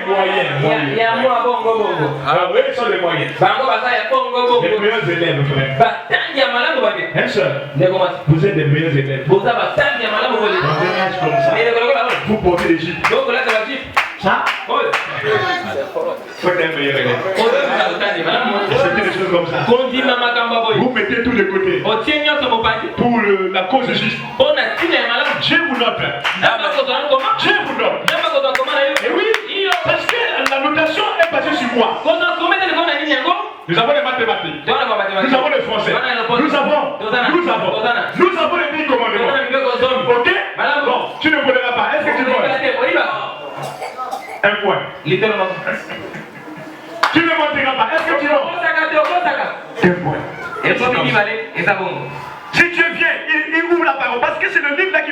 Moyen. ya mwa bongo bongo Ah oui, ils sont les moyens. bango baza ya bongo Les bongo meilleurs élèves, frère. batangi ya malamu babe Hein, sœur? ndeko masi Vous êtes des meilleurs élèves. boza batangi ya malamu Dans bole un âge comme ça, elekolokolola oyo vous portez l'Égypte. bokolata bajip Ça, oyo vous êtes un meilleur élève. oyo batangi malamu C'était des choses comme ça. kondima makambo boye Vous mettez tous les côtés otie nyonso mopanzi pour la cause juste. mpona ntina ya malamu Dieu vous note. namba kozwa nkoma Dieu vous note. namba kozwa nkoma na yo Et oui, iyo parce que la notation est basée sur moi. kozwa nkoma eza likolo na nini yango Nous avons les mathématiques. tona kwa matematika Nous avons le français. Nous avons les 10 commandements. tozana mibeko zomi Ok? malamu Bon, tu ne voudras pas. Est-ce que tu vois? oyiba Un point. litolo moko Tu ne mentiras pas. Est-ce que tu vois? okosaka te okosaka Un point. ekomi mibale eza bongo Si Dieu vient, il ouvre la parole. Parce que c'est le livre là qui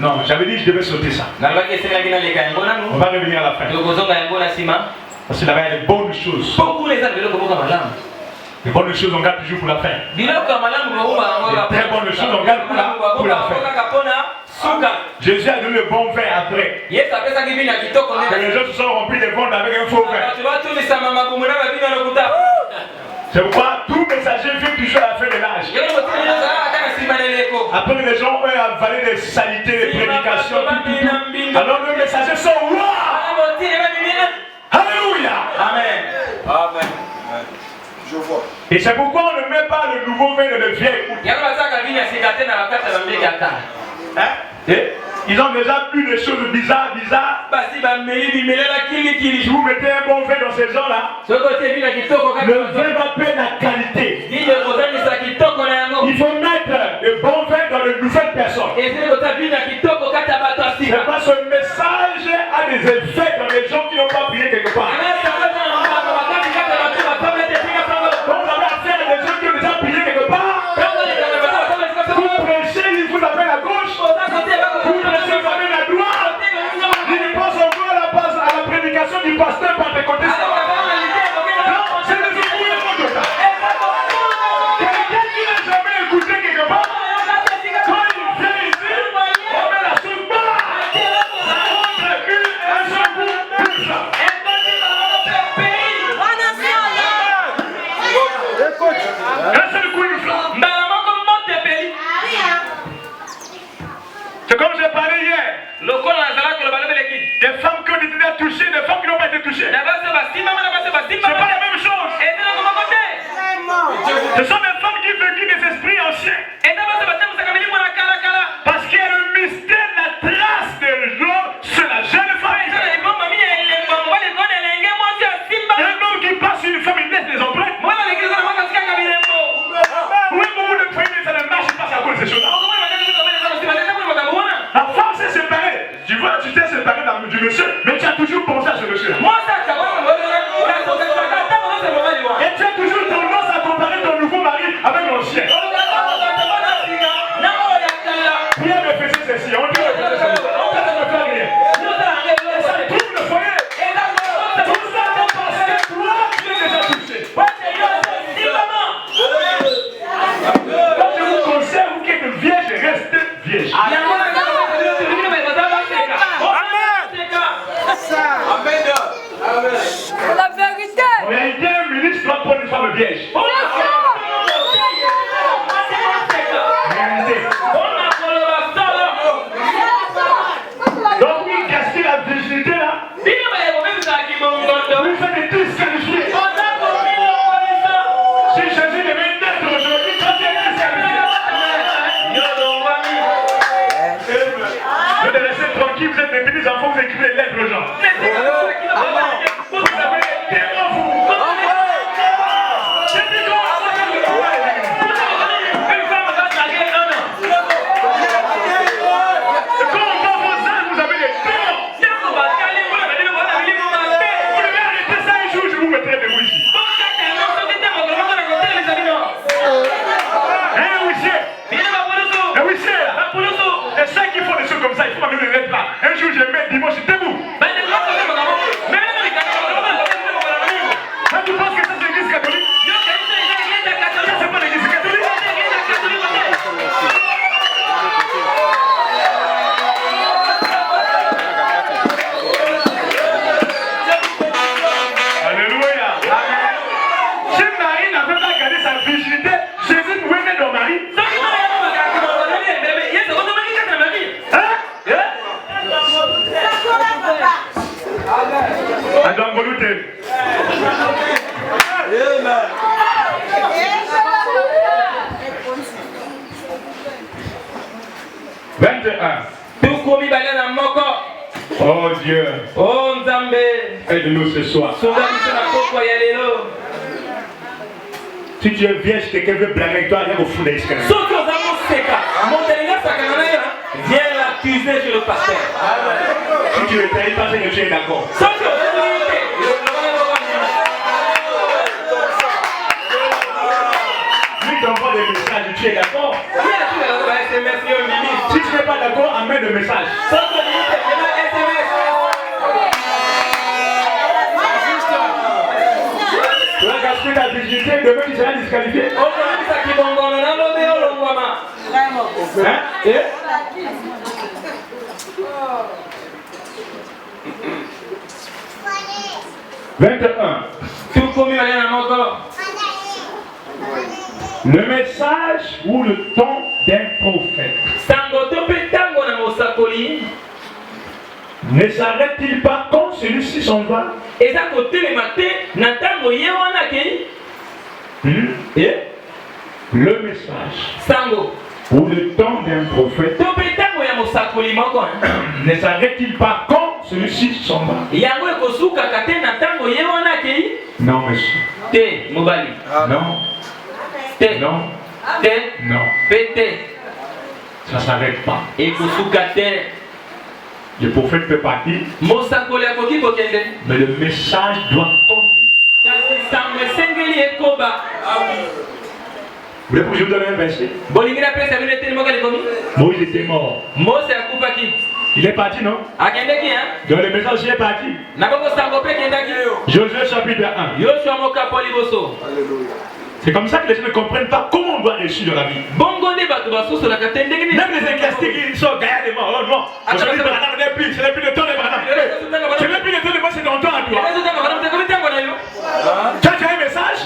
Non, j'avais dit que je devais sauter ça. On va revenir à la fin. Parce qu'il y a des bonnes choses. Les bonnes choses, on garde toujours pour la fin. Les très bonnes choses, on garde pour la fin. Jésus a donné le bon vin après. Et les gens se sont remplis de vin avec un faux vin. C'est pourquoi tout messager vient toujours à la fin de l'âge. Après les gens ont avalé des saletés, des prédications, tout. Alors les messagers sont rois. Alléluia. Amen. Amen. Je vois. Et c'est pourquoi on ne met pas le nouveau vin dans le vieil. Et ils ont déjà vu des choses bizarres. Si vous mettez un bon vin dans ces gens-là, le vin va perdre la qualité. Il faut mettre le bon vin dans de nouvelles personnes. C'est parce que ce message a des effets dans les gens qui n'ont pas prié quelque part. Donc vous avez affaire à des gens qui ont déjà prié quelque part. Vous prêchez, il vous appelle à gauche. Vous prêchez, vous appelle à droite. Il pense encore à la prédication du pasteur par des côtés. C'est des embrouilles de monde. Quelqu'un qui n'a jamais écouté quelque part, quand il vient ici, on met la soupe bas. Entre un seul coup, plus ça. Un seul coup, une flamme. C'est comme j'ai parlé hier. Des femmes qui ont été touchées, des femmes qui n'ont pas été touchées. C'est pas la même chose. Ce sont des femmes qui vécu des esprits anciens. Parce qu'il y a le mystère, la trace de l'eau sur la jeune femme. Un homme qui passe sur une femme, il laisse des empreintes. Oui, beaucoup de familles, ça ne marche pas à cause de ces choses-là. La femme s'est séparée. Tu vois, tu t'es séparé du monsieur, mais tu as toujours pensé à ce monsieur. Et tu as toujours tendance à comparer ton nouveau mari avec l'ancien. Rien ne faisait ceci. On dit ne fait rien. Et ça trouve le foyer. Tout ça c'est parce que toi, tu es déjà touché. Quand je vous conseille, vous qui êtes vierge, restez vierge. La vérité. En réalité, un ministre doit prendre une femme vierge. Réalité. Donc, vous gaspillez la virginité là. Vous faites des trucs qualifiés. Si Jésus devait naître aujourd'hui, quand il est qualifié. Vous devez rester tranquille, vous êtes des petits enfants, vous écrivez des lettres aux gens. Vous avez des démons, vous. Un jour, je mets dimanche debout. Tu penses que ça c'est l'église catholique? Ça c'est pas l'église catholique. Alléluia. Si Marie n'avait pas gardé sa virginité, Jésus pouvait naître dans Marie. Adam Bolute. Oh Dieu, aide-nous ce soir. Si tu es vierge, quelqu'un veut blaguer avec toi, viens au fond de l'escalier. Viens l'accuser sur le pasteur. Si tu ne trahis pas, c'est que tu es d'accord. Lui t'envoie des messages, tu es d'accord. Si tu n'es pas d'accord, amène le message. Tu vas gaspiller ta virginité, demain tu seras disqualifié. Hein? Et? Le message ou le ton d'un prophète ne s'arrête-t-il pas quand celui-ci s'en va? Et le message ou le ton d'un prophète ne s'arrête-t-il pas quand celui-ci s'en va? Non, monsieur. Non. Non. Non. Ça ne s'arrête pas. Le prophète peut partir, mais le message doit continuer. Vous voulez que je vous donne un verset? Moïse était mort. Il est parti, non? Donc le message est parti. Josué chapitre 1. C'est comme ça que les gens ne comprennent pas comment on doit réussir dans la vie. Même les ecclésiastiques, ils sont gagnés des morts. Oh non, ce n'est plus le temps de Branham. Ce n'est plus le temps de moi, c'est ton temps à toi. Tu as un message?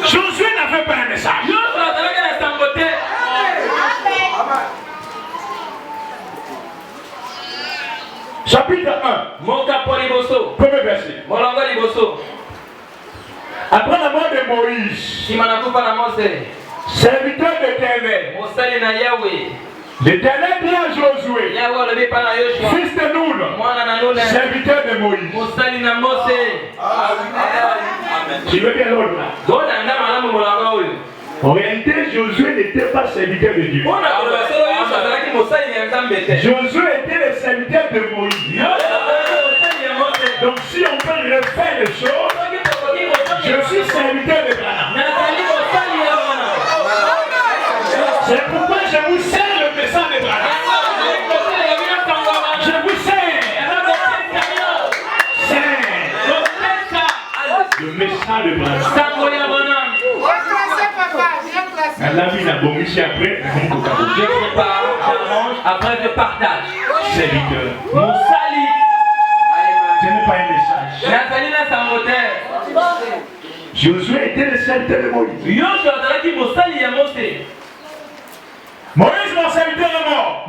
Josué n'avait pas un message. Chapitre 1. Premier verset. Après la mort de Moïse, serviteur de l'Éternel, l'Éternel dit à Josué, fils de Nun, serviteur de Moïse. Tu veux bien l'autre là? En réalité, Josué n'était pas serviteur de Dieu. Josué était le serviteur de Moïse. Donc si on peut refaire les choses, je suis serviteur de Branham. C'est pourquoi je vous sers le message de Branham. Je vous sers. Le message de Branham. La vie n'a bon ici après. Je prépare, j'arrange, après je partage. Serviteur. Mon sali. Ce n'est pas un message. Josué était le serviteur de Moïse. Moïse, mon serviteur est mort.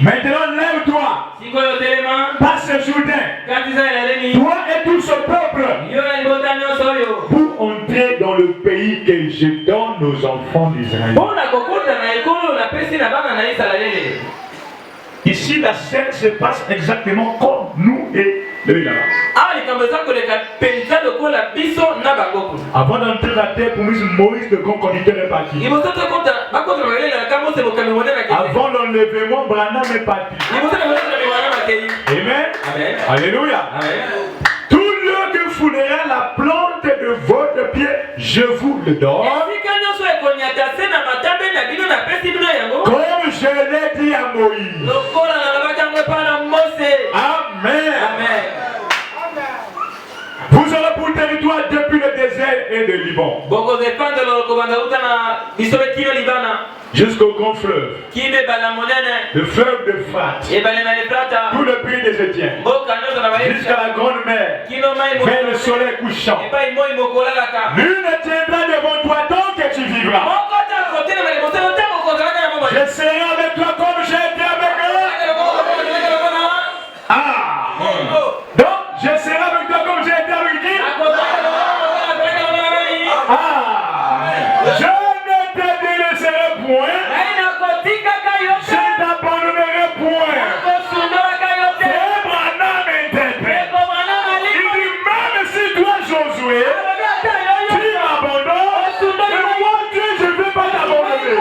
Maintenant, lève-toi. Passe ce Jourdain. Toi et tout ce peuple. Pour entrer dans le pays que je donne aux enfants d'Israël. Ici, la scène se passe exactement comme nous et eux là-bas. Avant d'entrer dans la terre promise, Moïse le conducteur est parti. Avant l'enlèvement, Branham est parti. Amen. Amen. Alléluia. Amen. Tout lieu que foulera la plante de votre pied, je vous le donne. Comme je l'ai dit à Moïse. Amen. Amen. Vous aurez pour territoire depuis le désert et le Liban jusqu'au grand fleuve, le fleuve de Frat, tout le pays des Étiens, jusqu'à la grande mer, vers le soleil couchant. Nul ne tiendra devant toi tant que tu vivras. Je serai avec toi comme j'ai été avec eux. Ah! Donc, je serai avec toi comme j'ai été avec qui? Ah! Je ne te délaisserai point. Je t'abandonnerai point. C'est Branham interprète. Il dit, même si toi, Josué, tu m'abandonnes, mais moi, Dieu, je ne vais pas t'abandonner.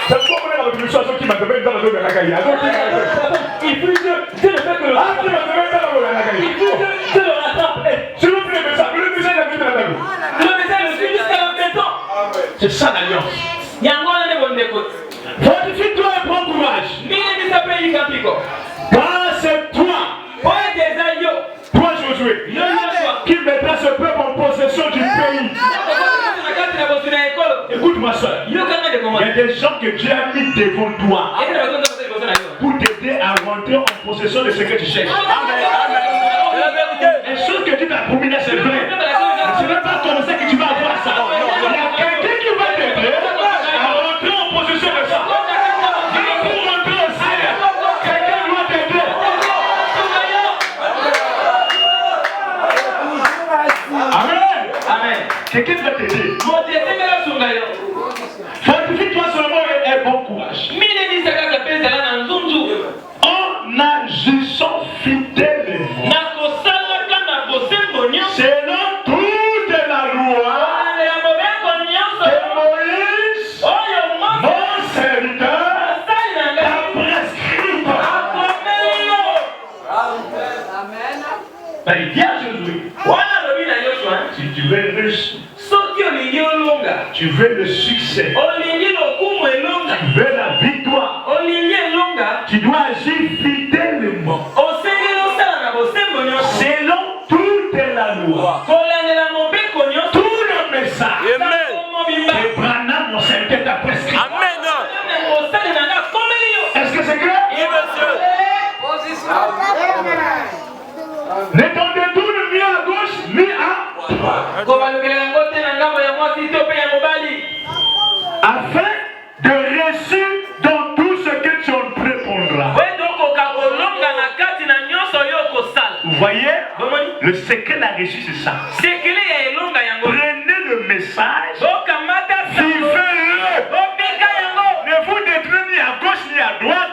C'est pourquoi on est dans la situation qui m'a donné dans le dos de la caille. Il faut que Dieu le fait que le rattrape. Il faut que Dieu le rattrape. S'il vous plaît, le message de la vie de la table. Le message C'est ça l'alliance. Fortifie-toi et prends courage. Car c'est toi, toi Josué, qui mettra ce peuple en possession du pays. Écoute ma soeur, il y a des gens que Dieu a mis devant toi pour t'aider à rentrer en possession de ce que tu cherches. Les choses que Dieu t'a promis là, c'est vrai. Ce n'est pas comme ça que tu vas avoir ça. Il y a quelqu'un qui va t'aider à rentrer en possession de ça. Dieu pour rentrer au ciel, quelqu'un doit t'aider. Amen. Amen. Quelqu'un doit t'aider. Fortifie-toi seulement et bon courage. En agissant fidèlement selon toute la loi que Moïse, mon serviteur, t'a prescrite. Il dit à Josué, si tu veux réussir, tu veux le succès, tu veux la victoire, tu dois agir fidèlement selon toute la loi. Tout le message que Branham, mon serviteur, t'a prescrit. Est-ce que c'est clair? Ne t'en détourne ni à gauche ni à afin de réussir dans tout ce que tu entreprendras. Vous voyez, le secret de la réussite, c'est ça. Prenez le message, vivez-le. Ne vous détournez ni à gauche ni à droite.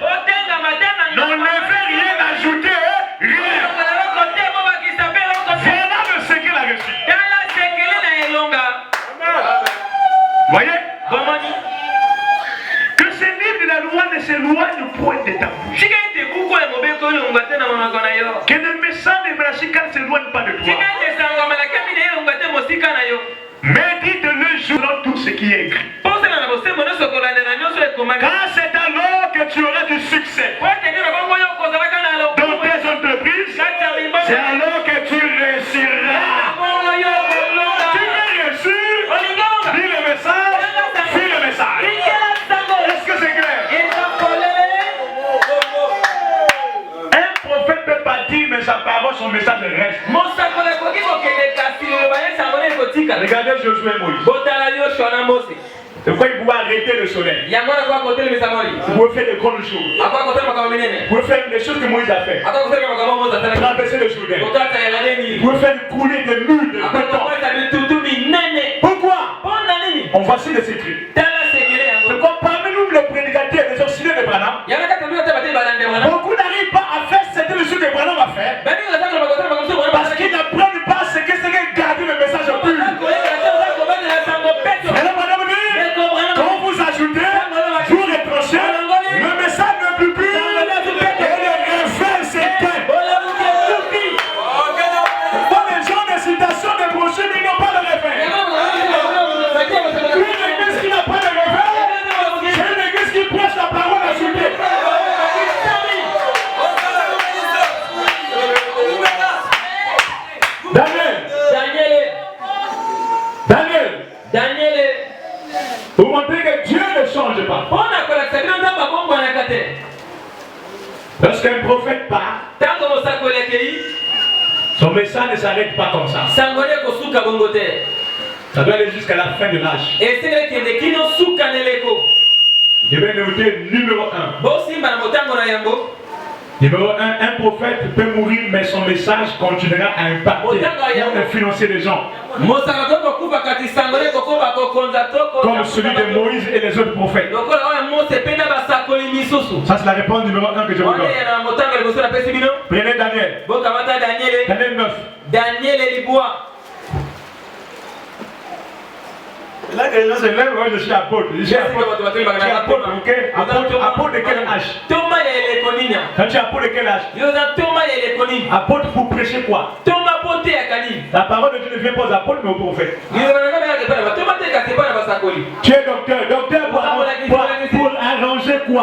N'enlevez rien, ajoutez rien. Voilà le secret de la réussite. Voyez? Que ce livre de la loi ne s'éloigne point de ta bouche. Que le message de Brachika ne s'éloigne pas de toi. Médite-le jour dans tout ce qui est écrit. Car c'est alors que tu auras du succès dans tes entreprises. C'est alors que tu réussiras. Tu veux réussir? Lis le message. Suis le message. Est-ce que c'est clair? Un prophète ne peut pas dire, mais sa parole, son message reste. Regardez Josué et Moïse. De quoi il pouvait arrêter le soleil. Il pouvait faire de grandes choses. Il pouvait faire les choses que Moïse a fait. Traverser le Jourdain. Il pouvait faire couler des murs de béton. Pourquoi? On voici les secrets. C'est comme parmi nous les prédicateurs, les auxiliaires de Branham. Beaucoup n'arrivent pas à faire certaines choses que Branham a fait. Parce qu'ils n'apprennent pas ce que c'est que garder le message pur. Quand vous ajoutez, vous rétrochez, le message ne peut plus. Et le reflet s'éteint. Dans les gens de citation de brochures, ils n'ont pas de reflet. Une église qui n'a pas de reflet, c'est une église qui prêche la parole ajoutée. Daniel. Vous montrez que Dieu ne change pas. Lorsqu'un prophète part, son message ne s'arrête pas comme ça. Ça doit aller jusqu'à la fin de l'âge. Je vais noter numéro 1. Numéro 1, un prophète peut mourir, mais son message continuera à impacter et influencer les gens. Comme celui de Moïse et les autres prophètes. Ça, c'est la réponse numéro 1 que je vous donne. Prenez Daniel. Daniel 9. Là, les gens se lèvent, moi je suis apôtre. Je suis apôtre. Tu es apôtre, ok? Apôtre de quel âge? Quand tu es apôtre de quel âge? Apôtre pour prêcher quoi? La parole de Dieu ne vient pas aux apôtres mais aux prophètes. Tu es docteur. Docteur pour arranger quoi?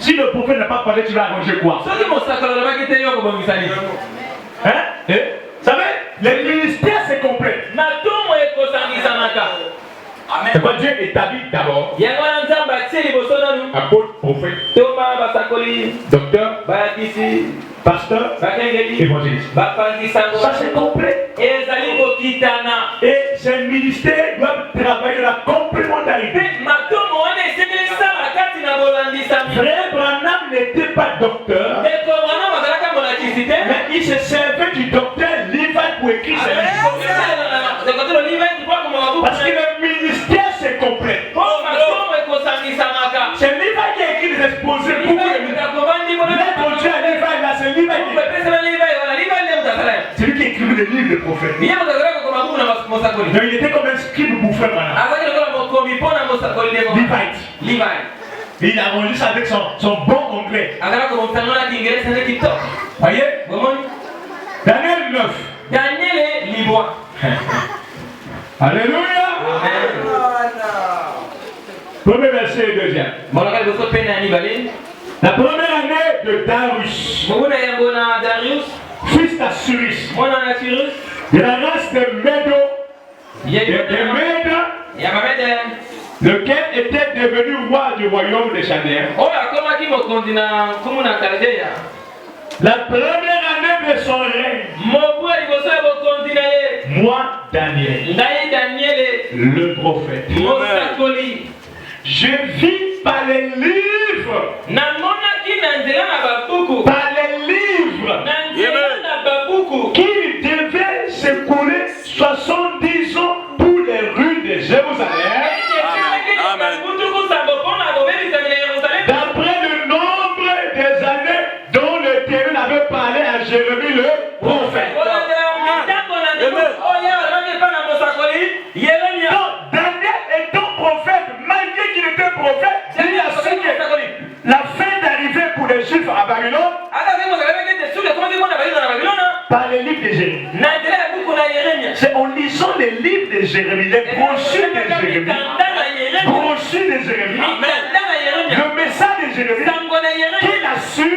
Si le prophète n'a pas parlé, tu vas arranger quoi? Hein? Vous savez, le ministère c'est complet. C'est quoi Dieu établit d'abord? Apôtre, prophète, docteur, pasteur, évangéliste. Ça c'est complet. Et ces ministères doivent travailler dans la complémentarité. Frère Branham n'était pas docteur, mais il se servait du docteur Levi pour écrire ses livres. Parce que le ministère c'est complet. C'est Levi qui a écrit des exposés pour que l'être Dieu à Levi, là c'est Levi qui c'est lui qui écrivait les livres des prophètes. Donc il était comme un scribe pour faire Branham. Levite. Il a rendu ça avec son bon anglais. Voyez? Daniel 9. Alléluia. Premier verset et deuxième. La première année de Darius, fils d'Assurus, de la race de Médo, lequel était devenu roi du royaume des Chaldéens. La première année de son règne, moi, Daniel, le prophète, je vis par les livres, qu'il devait s'écouler 70 ans pour les rues de Jérusalem. D'après le nombre des années dont l'Éternel avait parlé à Jérémie le prophète. Donc, Daniel étant prophète, malgré qu'il était prophète, il a su que la fin d'arrivée pour les Juifs à Babylone par les livres de Jérémie. C'est en lisant les livres de Jérémie, les brochures de Jérémie, le message de Jérémie, qu'il a su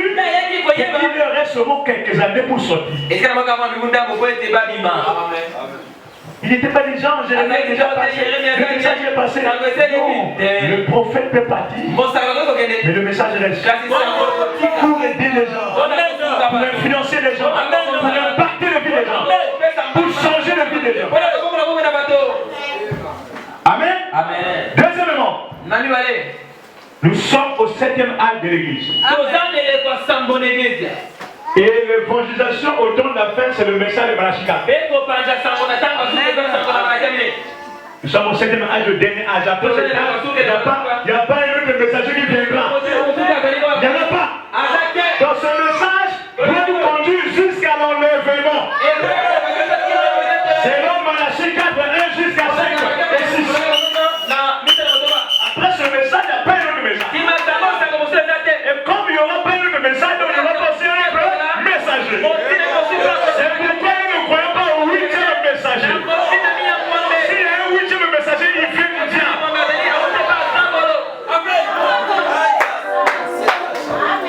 qu'il leur resteront quelques années pour sortir. Il n'était pas des gens, Jérémie est déjà passé, le message est passé. Non, le prophète peut partir, mais le message reste. Pour aider les gens, pour influencer les gens, pour impacter la vie des gens, pour changer la vie des gens. Amen. Deuxièmement, nous sommes au 7e acte de l'église. Et l'évangélisation au temps de la fin, c'est le message de Malachika. Nous sommes au 7e âge, le dernier âge. Après cet âge, il n'y a pas un autre messager qui viendra. Il n'y en a pas. Donc ce message doit nous conduire jusqu'à l'enlèvement. C'est l'homme Malachie 4, 1 jusqu'à 5 et 6. Après ce message, il n'y a pas un autre message. Et comme il n'y aura pas un autre message, donc il n'y aura pas aussi un autre messager. C'est pourquoi nous ne croyons pas au 8e messager. S'il y a un 8e messager, il vient nous dire.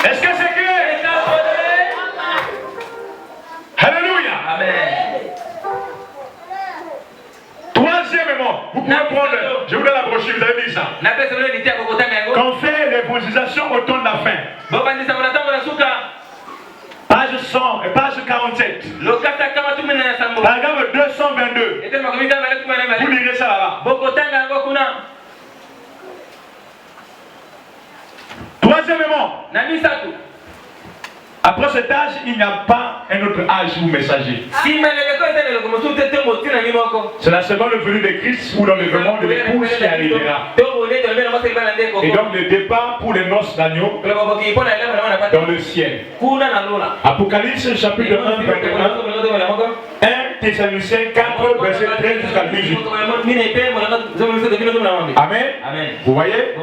Est-ce que c'est clair? Alléluia. Troisièmement, vous pouvez prendre, je vous donne la brochure, vous avez dit ça. Qu'on fait l'évangélisation au temps de la fin. Page 100 et page 47. Paragraphe 222. Vous lirez ça là-bas. Troisièmement, après cet âge, il n'y a pas un autre âge ou messager. C'est la seconde venue de Christ ou l'enlèvement de l'épouse qui arrivera. Et donc le départ pour les noces d'agneau dans le ciel. Apocalypse chapitre 1, 21. 1 Thessaloniciens 4, verset 13 jusqu'à 18. Amen. Vous voyez?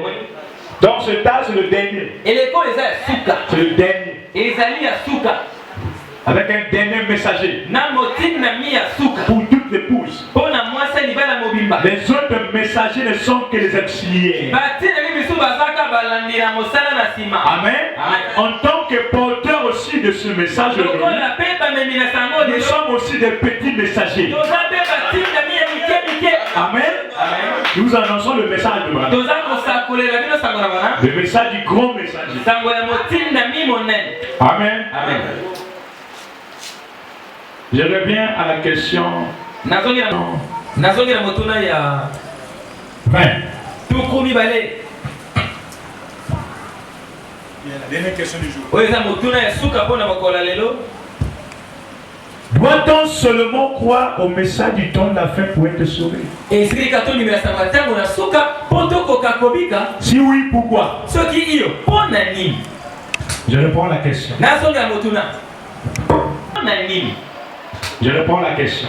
Donc ce tas, c'est le dernier. C'est le dernier. Avec un dernier messager. Pour toute l'épouse. Les autres messagers ne sont que les auxiliaires. Amen. En tant que porteurs aussi de ce message, nous sommes aussi des petits messagers. Amen. Nous annonçons le message de Branham. Le message du grand messager. Amen. Je reviens à la question 20. La dernière question du jour. Doit-on seulement croire au message du temps de la fin pour être sauvé? Si oui, pourquoi? Je réponds à la question. Je réponds à la question.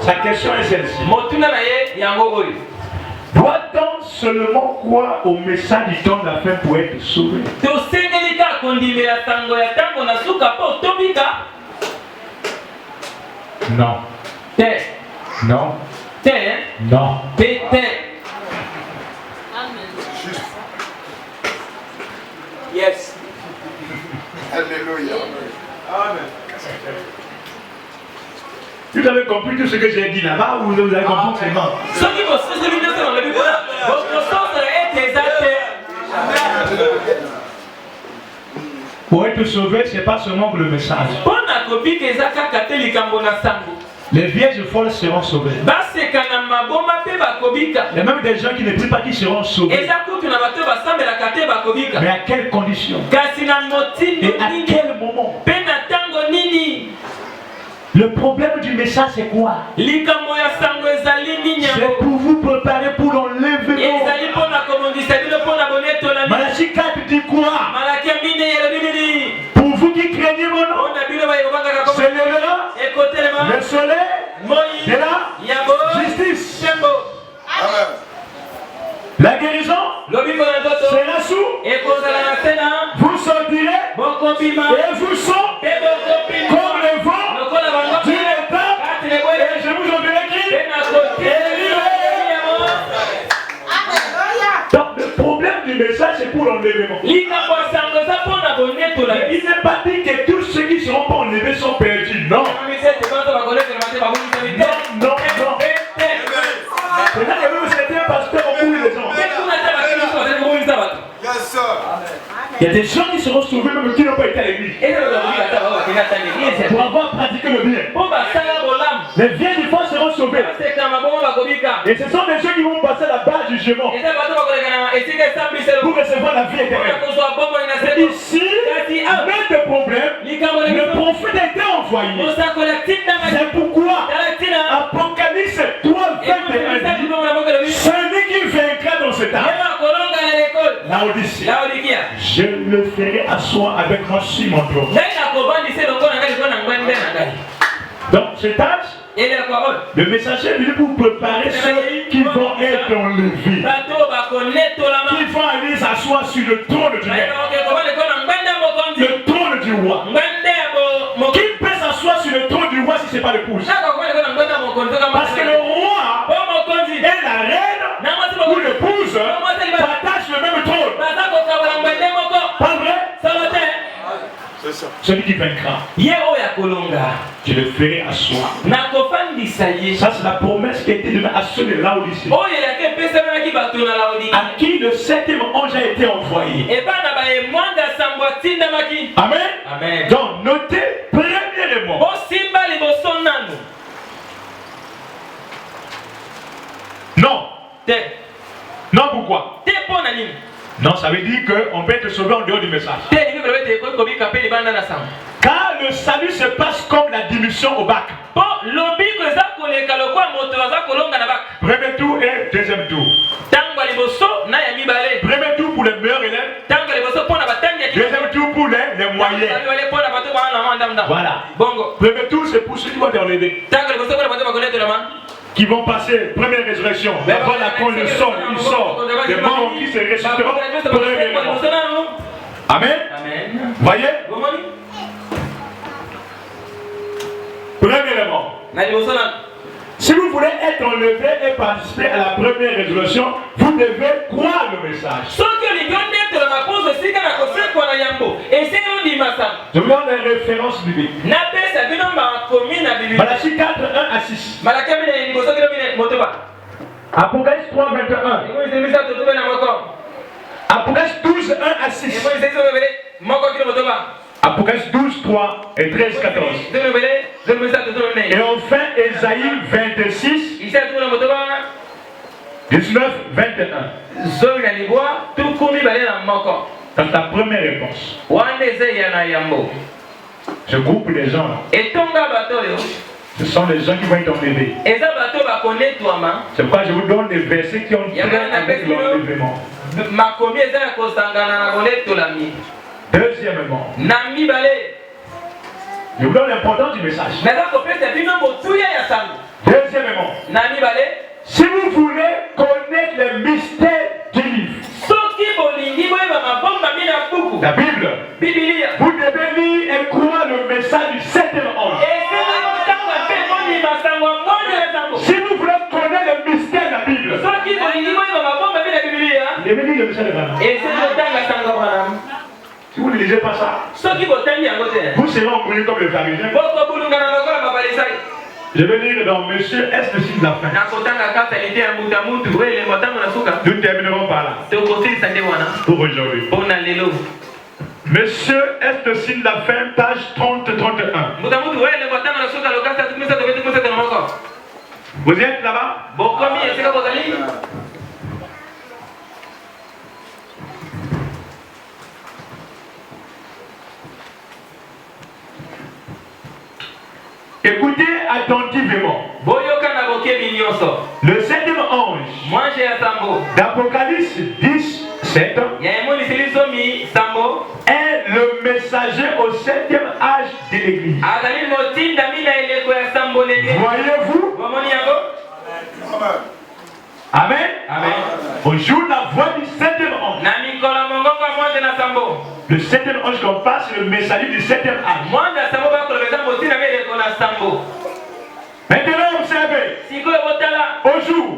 Sa question est celle-ci. Doit-on seulement croire au message du temps de la fin pour être sauvé? Non. Non. Non. Yes. Alléluia. Amen. Vous avez compris tout ce que j'ai dit là-bas ou vous avez compris seulement? Pour être sauvé, ce n'est pas seulement le message. Les vierges folles seront sauvées. Il y a même des gens qui ne prient pas qui seront sauvés. Mais à quelles conditions? Et à quel moment? Le problème du message c'est quoi? C'est pour vous préparer pour l'enlèvement. Malachie 4 dit quoi? Pour vous qui craignez mon nom, se lèvera le soleil de la justice. Amen. La guérison sera sous. Vous sortirez et vous sortez comme le vent du étang. Et je vous enverrai qui? Donc le problème du message c'est pour l'enlèvement. Il n'est pas dit que tous ceux qui ne seront pas enlevés sont perdus. Non. Non. C'est là que vous êtes un pasteur au bout des gens. Yes, sir. Il y a des gens qui seront sauvés même qui n'ont pas été à l'église. Pour avoir pratiqué le bien. Les vieilles fois seront sauvés. Et ce sont des gens qui vont passer la barre du jugement pour recevoir la vie éternelle. Ici, même de problème, le prophète a été envoyé. C'est pourquoi Apocalypse 3, 21 dit, celui qui vaincra dans cet âge, Laodicée, je le ferai asseoir avec moi sur mon trône. Donc cet âge, le messager est venu pour préparer ceux qui vont être enlevés, qui vont aller s'asseoir sur le trône du maître, le trône du roi. Qui peut s'asseoir sur le trône du roi si ce n'est pas l'épouse? Parce que le roi et la reine ou l'épouse partagent le même trône. Pas vrai? C'est ça. Celui qui vaincra, je le ferai asseoir. Ça c'est la promesse qui a été donnée à ceux de Laodicée, à qui le 7e ange a été envoyé. Amen. Donc notez premièrement, non. Non, pourquoi? Non, ça veut dire qu'on peut être sauvé en dehors du message. Car le salut se passe comme la diminution au bac. Premier tour et deuxième tour. Premier tour pour les meilleurs élèves. Deuxième tour pour les moyens. Voilà. Premier tour c'est pour ceux qui vont être enlevés, qui vont passer première résurrection. Voilà quand le sort, il sort. Les morts qui se ressusciteront premièrement. Amen. Amen. Voyez? Bomoni. Premièrement, si vous voulez être enlevé et participer à la première résolution, vous devez croire le message. Je vous donne des références bibliques. Malachie 4, 1 à 6. Apocalypse 3, 21. Apocalypse 12, 1 à 6. Apocalypse 12, 3 et 13, 14. Et enfin, Ésaïe 26, 19, 21. C'est ta première réponse. Je groupe les gens là. Ce sont les gens qui vont être enlevés. C'est pourquoi je vous donne des versets qui ont trait avec l'enlèvement. Deuxièmement, je vous donne l'importance du message. Deuxièmement, si vous voulez connaître les mystères du livre, la Bible, vous devez lire et croire le message du 7e ange. Si vous voulez connaître le mystère de la Bible, vous devez lire le message de Branham. Si vous ne lisez pas ça, vous serez embrouillés comme les pharisiens. Je vais lire dans Monsieur est le signe de la fin. Nous terminerons par là pour aujourd'hui. Monsieur est le signe de la fin, page 30-31. Vous êtes là-bas? Écoutez attentivement. Le 7e ange d'Apocalypse 10, 7 est le messager au 7e âge de l'église. Voyez-vous? Amen. Amen. On joue la voix du 7e ange. Le 7e ange qu'on passe, c'est le messager du 7e âge. Maintenant, observez. Au jour,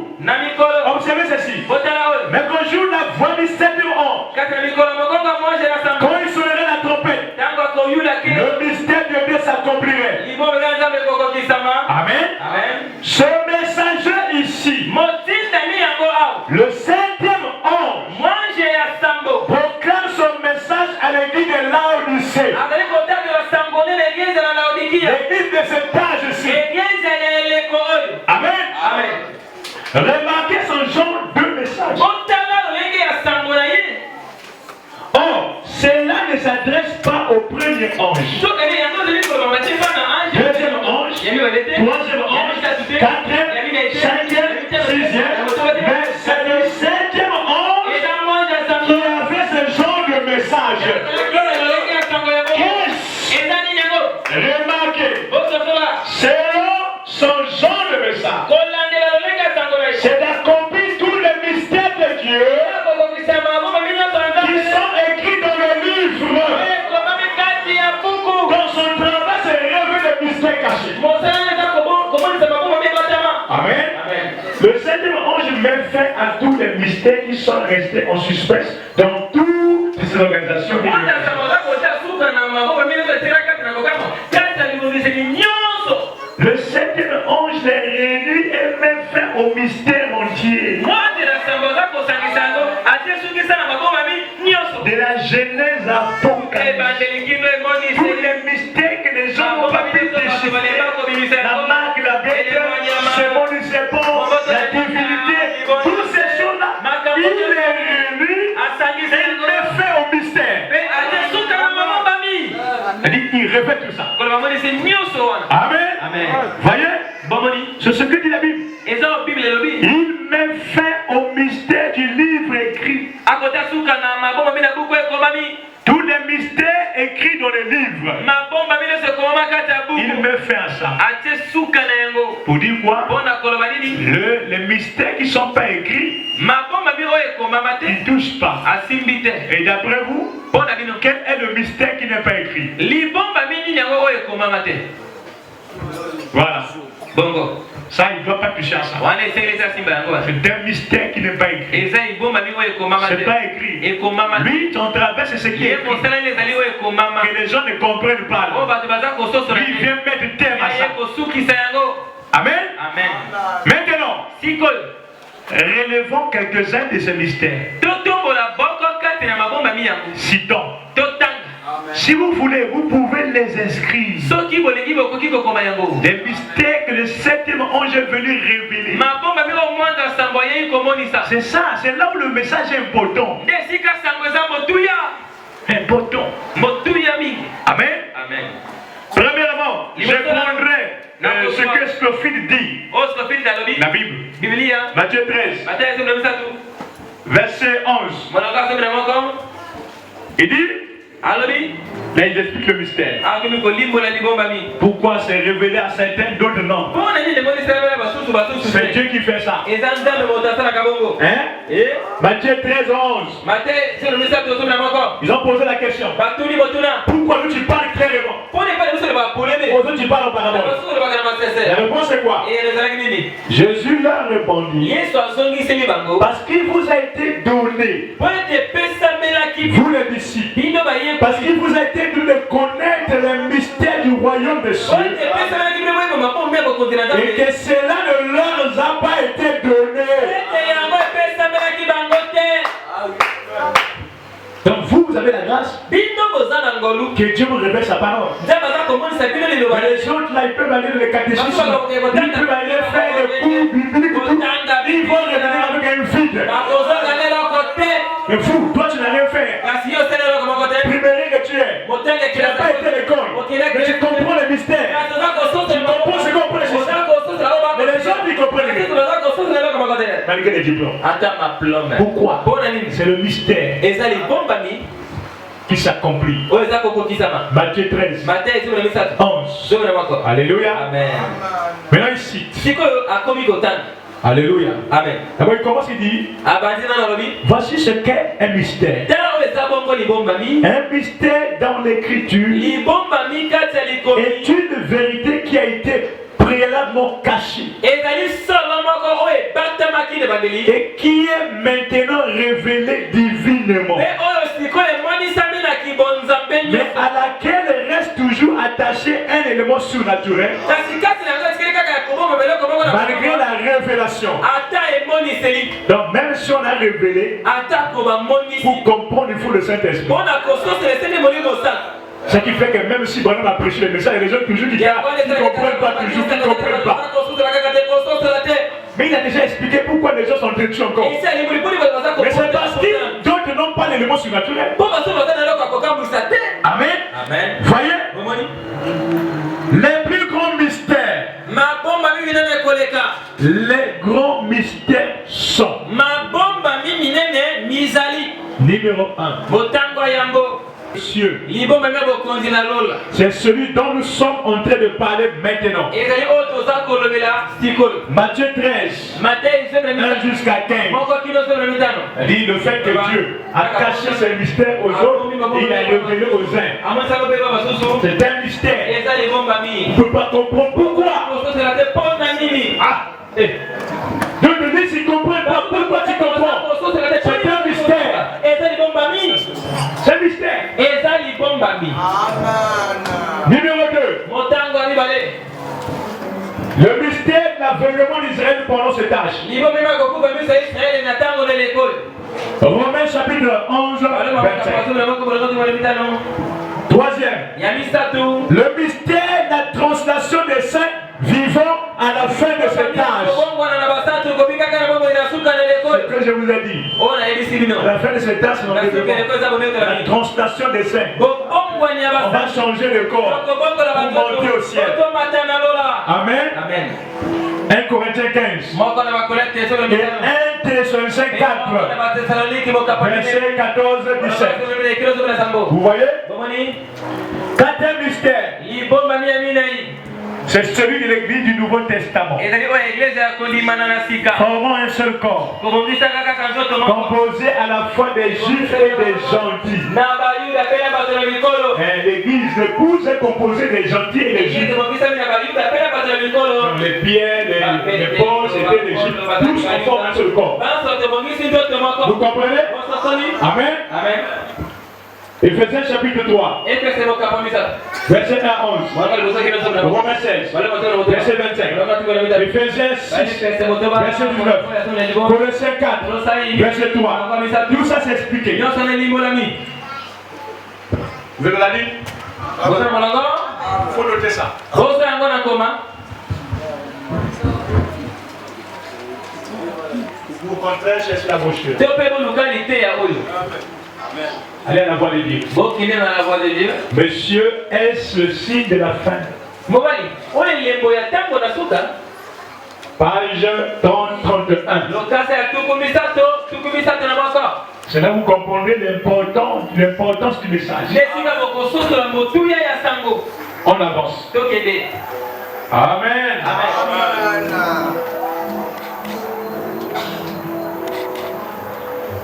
observez ceci. Mais qu'on joue la voix du 7e ange, quand il sonnerait la trompette, le mystère de Dieu s'accomplirait. Amen. Amen. Ce messager ici, le 7e ange, proclame son message à l'église de Laodicée. L'église de cet âge-ci. Amen. Amen. Remarquez son genre de message. Or, cela ne s'adresse pas au premier ange. Deuxième ange, troisième ange, quatrième, cinquième, sixième. Mais c'est le 7e ange qui avait ce genre de message. Remarquez, selon son genre de message, c'est d'accomplir tous les mystères de Dieu qui sont écrits dans le livre. Dans son travail, c'est révéler les mystères cachés. Amen. Le 7e ange met fin à tous les mystères qui sont restés en suspens dans toutes ces organisations. Le 7e ange les réunit et met fin au mystère entier. De la Genèse à Apocalypse. Tous les mystères que les gens n'ont pas pu déchiffrer. La marque, la bête, le serment du serpent, la divinité, toutes ces choses-là, il les réunit et il met fin au mystère. Il répète tout ça. Amen. Amen. Voyez? C'est ce que dit la Bible. Il met fin au mystère du livre écrit. Tous les mystères écrits dans le livre. Il met fin à ça. Pour dire quoi? Les mystères qui ne sont pas écrits, ils ne touchent pas. Et d'après vous, Quel est le mystère qui n'est pas écrit? Voilà. Bongo. Ça, il ne doit pas toucher à ça. C'est un mystère qui n'est pas écrit. C'est pas écrit. Lui, ton travail, c'est ce qui est écrit. Que les gens ne comprennent pas. Lui, il vient mettre terme à ça. Amen. Amen. Maintenant, relevons quelques-uns de ces mystères. Citons. Si vous voulez, vous pouvez les inscrire. Des mystères que le 7e ange est venu révéler. C'est ça, c'est là où le message est important. Important. Amen. Amen. Premièrement, je prendrai ce que Scofield dit. La Bible. Matthieu 13. Verset 11. Il dit. Là, il explique le mystère. Pourquoi c'est révélé à certains, d'autres non. C'est Dieu qui fait ça. Hein? Matthieu 13, 11. Ils ont posé la question. Pourquoi nous tu parles clairement? Pourquoi tu parles en parabole? La réponse est quoi? Jésus leur répondit. Parce qu'il vous a été donné, vous les disciples, parce qu'il vous a été donné de connaître les mystères du royaume des cieux, et que cela ne leur a pas été donné. Donc vous avez la grâce que Dieu vous révèle sa parole. Mais les autres là, ils peuvent aller dans le catéchisme, ils peuvent aller faire des cours bibliques, ils vont revenir avec un vide. Mais vous, toi tu n'as rien fait. Primaire que tu es, tu n'as pas été à l'école, mais tu comprends les mystères. Tu comprends ce qu'on prend les mystères. Mais les autres ils comprennent rien. Malgré les diplômes. Pourquoi? C'est le mystère qui s'accomplit. Matthieu 13, 11. Alléluia. Amen. Maintenant il cite. Alléluia. Amen. D'abord il commence, il dit, voici ce qu'est un mystère. Un mystère dans l'écriture est une vérité qui a été préalablement cachée et qui est maintenant révélée divinement, mais à laquelle reste toujours attaché un élément surnaturel malgré la révélation. Donc même si on a révélé, pour comprendre il faut le Saint-Esprit. Ce qui fait que même si Bonhomme a prêché le message, il y a des gens toujours qui ne comprennent pas toujours, qui ne comprennent pas. Mais il a déjà expliqué pourquoi les gens sont détruits encore. Mais c'est parce que d'autres n'ont pas l'élément surnaturel. Amen. Amen. Voyez, les plus grands mystères, les grands mystères sont numéro 1. Cieux. C'est celui dont nous sommes en train de parler maintenant. Matthieu 13, 1 jusqu'à 15. Dit le fait que Dieu a caché ses mystères aux autres, il a révélé aux uns. C'est un mystère. On ne peut pas comprendre pourquoi. Ah, Dieu te dit s'il ne comprend pas, pourquoi tu comprends? C'est un mystère. C'est un mystère. Numéro 2. Le mystère de l'avènement d'Israël pendant cet âge. Romains chapitre 11, 25. Troisième. Le mystère de la translation des saints vivant à la fin de cet âge. Ce que je vous ai dit. À la fin de cet âge, la translation des saints. On va changer de corps pour monter au ciel. Amen. Amen. 1 Corinthiens 15 et 1 Thessaloniciens 4 verset 14 17. Vous voyez? Quatrième mystère, C'est celui de l'église du Nouveau Testament. Formant un seul corps. Composé à la fois des juifs et des gentils. L'église d'épouse est composée des gentils et des juifs. Les pierres, les pauvres, c'était des juifs. Tous forment un seul corps. Vous comprenez? Amen. Amen. Éphésiens chapitre 3. Verset 1 à 11. Romains 16. Verset 25. Éphésiens 6. Verset 19. Colossiens 4. Verset 3. Tout ça c'est expliqué. Vous avez la ligne? Il faut noter ça. Vous contraire, cherchez la brochure. Allez à la voix de Dieu. Monsieur, est-ce le signe de la fin? Page 31. C'est là où vous comprenez l'importance du message. On avance. Amen. Amen.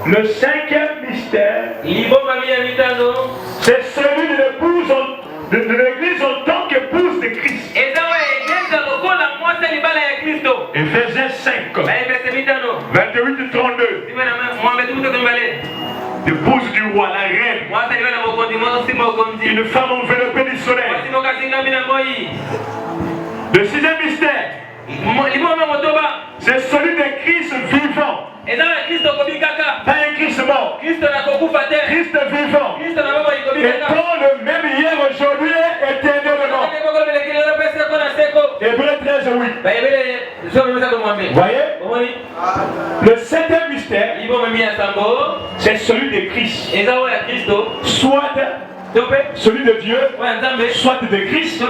Le cinquième mystère, c'est celui de l'épouse de l'église en tant qu'épouse de Christ. Éphésiens 5, 28-32. L'épouse du roi, la reine. Une femme enveloppée du soleil. Le sixième mystère, c'est celui de Christ vivant. Pas un Christ mort. Christ vivant. Étant le même hier, aujourd'hui, éternellement. Hébreux 13, oui. Voyez? Le septième mystère, c'est celui de Christ. Soit celui de Dieu, soit de Christ,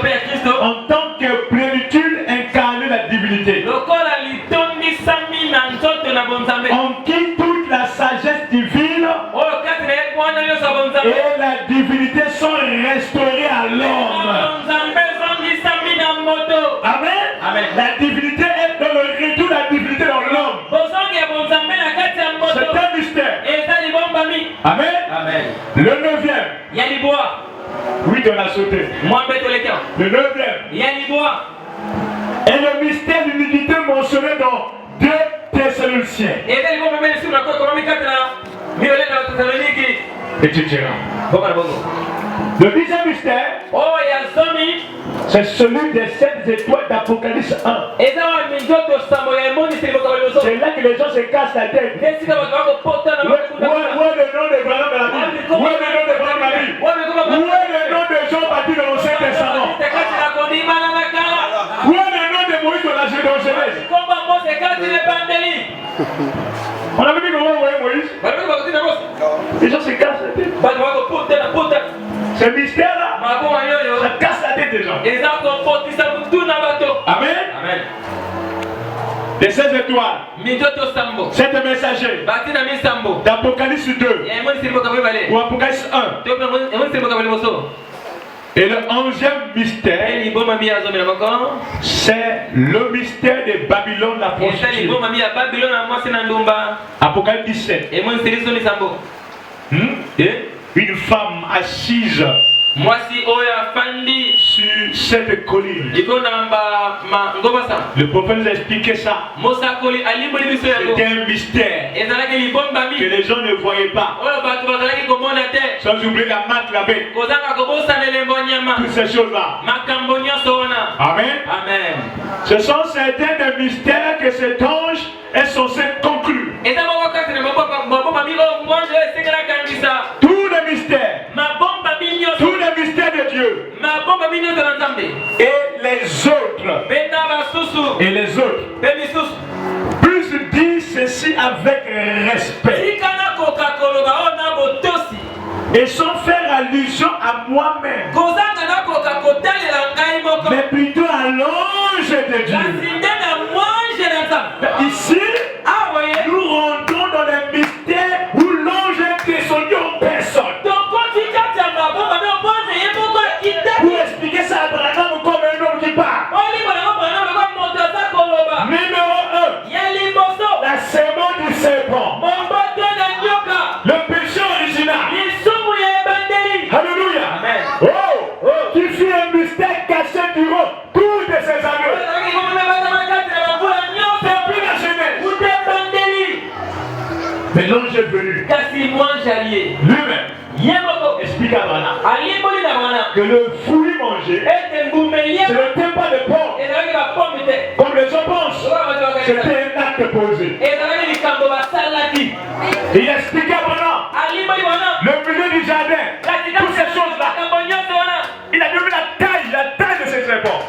en tant que plénitude incarnée la divinité. En qui toute la sagesse divine et la divinité sont restaurées à l'homme. Amen. Amen. La divinité est dans le retour de la divinité dans l'homme. C'est un mystère. Amen. Amen. Le neuvième. Oui, on a sauté. Le neuvième. Et le mystère d'unité mentionné dans 2 Thessaloniciens. Etc. Le dixième mystère, c'est celui des 7 étoiles d'Apocalypse 1. C'est là que les gens se cassent la tête. Où est le nom de Branham dans la Bible? Où est le nom de Branham dans la Bible? Où est le nom de Jean baptiste dans l'Ancien Testament? Où est le nom de Moïse dans la Genèse? On avait dit comment envoyer Moïse? Les gens se cassent la tête. Ce mystère-là, ça casse la tête des gens. Amen. Amen. Les 16 étoiles, 7 messagers d'Apocalypse 2 ou Apocalypse 1. Et le 11e mystère, c'est le mystère de Babylone, la prostituée. Apocalypse 17. Une femme assise sur cette colline. Le prophète nous a expliqué ça. C'était un mystère que les gens ne voyaient pas. Sans oublier la marque, la bête. Toutes ces choses-là. Amen. Amen. Ce sont certains des mystères que cet ange est censé conclure. Tous les mystères. Tous les mystères de Dieu. Et les autres. Et les autres. Puissent dire ceci avec respect. Et sans faire allusion à moi-même, mais plutôt à l'ange de Dieu. Ici, nous rentrons dans les mystères où l'ange est descendu en personne. Pour expliquer ça à Abraham comme un homme qui parle. venu. Lui-même. Lui-même explique à Branham que le fruit mangé, ce n'était pas de porc. Comme les gens pensent, c'était un acte posé. Il explique à Branham le milieu du jardin, toutes ces choses-là. Il a donné la taille de ces serpents.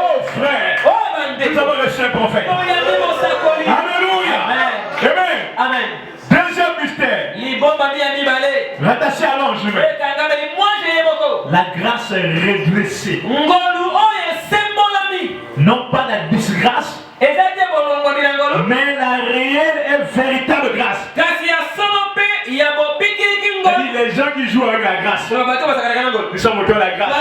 Oh frère, nous avons reçu un prophète. Alléluia. Amen. Deuxième mystère, rattaché à l'ange lui-même. La grâce est redressée. Non pas la disgrâce, mais la réelle et véritable grâce. C'est-à-dire les gens qui jouent avec la grâce. Nous sommes autour de la grâce.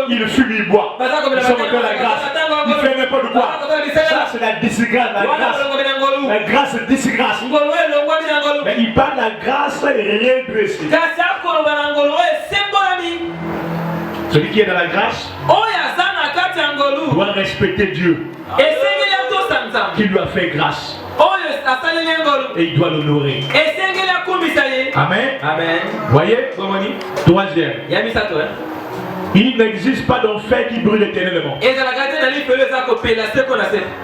Il fume, il boit. Nous sommes autour de la grâce. Il fait n'importe quoi. Ça c'est la disgrâce, la grâce. La grâce est disgrâce. Mais il parle de la grâce redressée. Celui qui est dans la grâce doit respecter Dieu qui lui a fait grâce. Et il doit l'honorer. Amen. Voyez? Troisième. Il n'existe pas d'enfer qui brûle éternellement.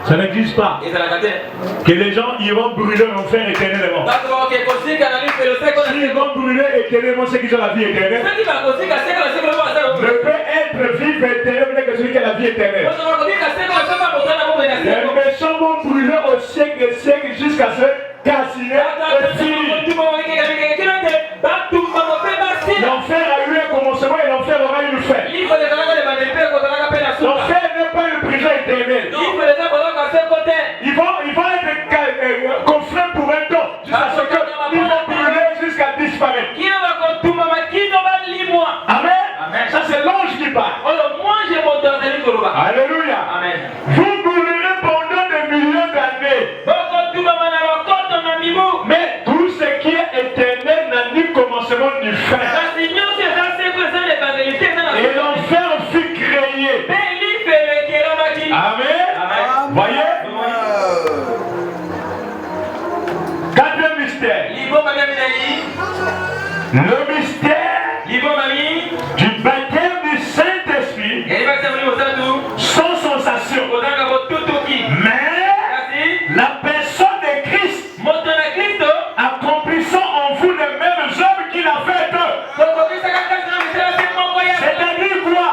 Ça n'existe pas. Que les gens iront brûler l'enfer éternellement. S'ils vont brûler éternellement, c'est qu'ils ont la vie éternelle. Ne peut être vivre éternellement que celui qui a la vie éternelle. Les méchants vont brûler au siècle des siècles jusqu'à ce qu'Assiré est fini. L'enfer a eu un commencement et l'enfer aura une fin. L'enfer n'est pas une prison éternelle. Ils vont être contraints pour un temps jusqu'à ce qu'ils vont brûler jusqu'à disparaître. Amen. Ça c'est l'ange qui parle. Alléluia. Vous brûlerez pendant des millions d'années. Mais tout ce qui est éternel n'a ni commencement ni fin. Et l'enfer fut créé. Amen. Voyez? Quatrième mystère. Le mystère du baptême du Saint-Esprit sans sensation. Mais la personne de Christ accomplissant en vous les mêmes œuvres qu'il a faites. C'est-à-dire quoi?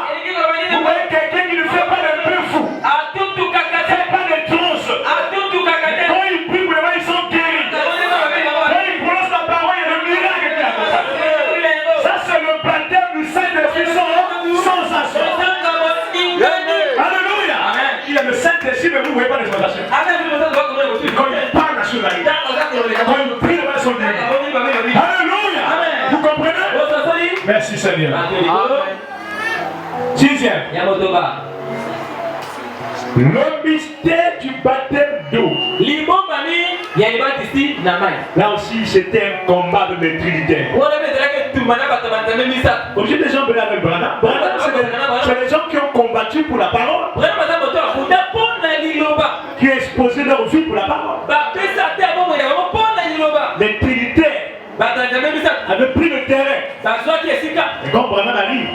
Vous voyez quelqu'un qui ne fait pas de peu fou, fait pas de transe. Quand il prie, vraiment ils sont guéris. Quand il prononce la parole, il y a le miracle qui arrive. Ça c'est le baptême du Saint-Esprit sans sensation. Alléluia. Il y a le Saint-Esprit, mais vous ne voyez pas les sensations. Quand il parle nationalité, quand il prie devant son Dieu. Alléluia. Vous comprenez? Merci Seigneur. Sixième. Le mystère du baptême d'eau. Là aussi, c'était un combat de mes trinitaires. Comme j'ai des gens venus avec Branham. C'est des gens qui ont combattu pour la parole. Qui ont exposé leur vie pour la parole. Les trinitaires avaient pris le terrain. Et quand Branham arrive,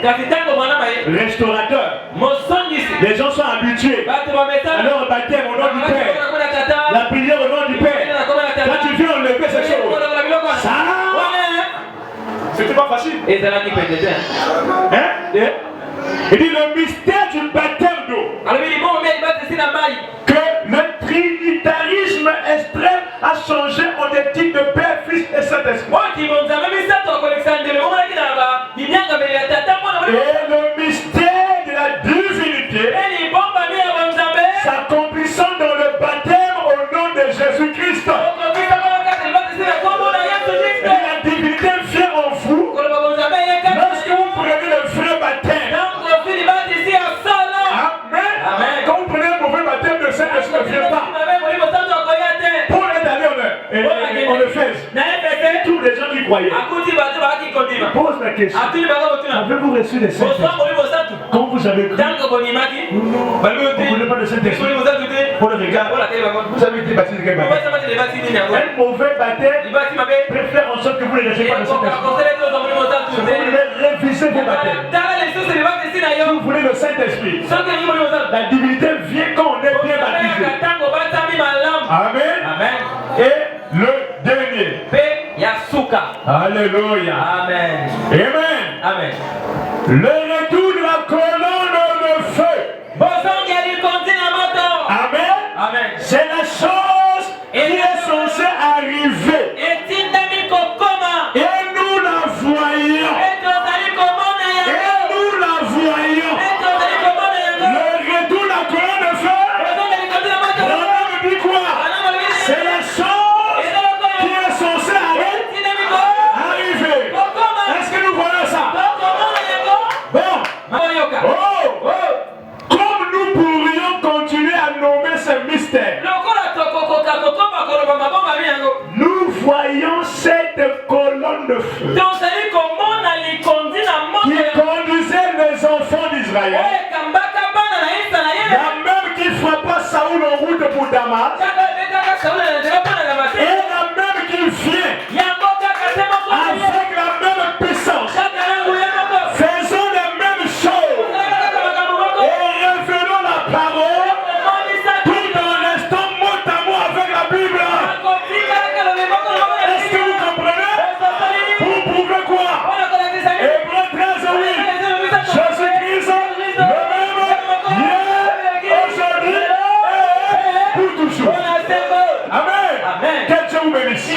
restaurateur, les gens sont habitués. Alors le baptême au nom du Père, la prière au nom du Père. Quand tu viens enlever ces choses, ça, c'était pas facile. Hein? Il dit le mystère du baptême d'eau. Que le trinitarisme extrême a changé en des types de Père, Fils et Saint-Esprit. Et le mystère de la divinité s'accomplissant dans le baptême au nom de Jésus-Christ. Et la divinité vient en vous lorsque vous prenez le vrai baptême. Amen. Quand vous prenez le mauvais baptême, le Saint-Esprit ne vient pas. Paul est allé en Éphèse. Tous les gens qui croyaient posent la question. Avez-vous reçu le Saint-Esprit? Quand vous avez cru, vous ne voulez pas le Saint-Esprit. pour le regard. Vous avez été baptisé de quel baptême? Un mauvais baptême peut faire en sorte que vous ne lâchez pas le Saint-Esprit. Vous devez réviser vos baptêmes. Si vous voulez le Saint-Esprit, la divinité vient quand on est bien baptisé. Amen. Amen. Et le dernier. Alléluia. Amen. Amen. Amen. Le retour de la colonne de feu. Amen. Amen. C'est la chose qui est censée arriver. Et nous la voyons. Et nous la voyons. Le retour de la colonne de feu. On me dit quoi? C'est la chose qui est censée arriver. Est-ce que nous voyons ça? Bon. Comme nous pourrions continuer à nommer ce mystère, nous voyons cette colonne de feu qui conduisait les enfants d'Israël. La même qui frappa Saoul en route pour Damas, et la même qui vient avec la même puissance, faisons les mêmes choses et révélons la parole tout en restant mot à mot avec la Bible. Est-ce que vous comprenez? Vous pouvez quoi? Hébreux 13, oui. Jésus-Christ, le même hier, aujourd'hui et pour toujours. Amen. Amen. Que Dieu vous bénisse.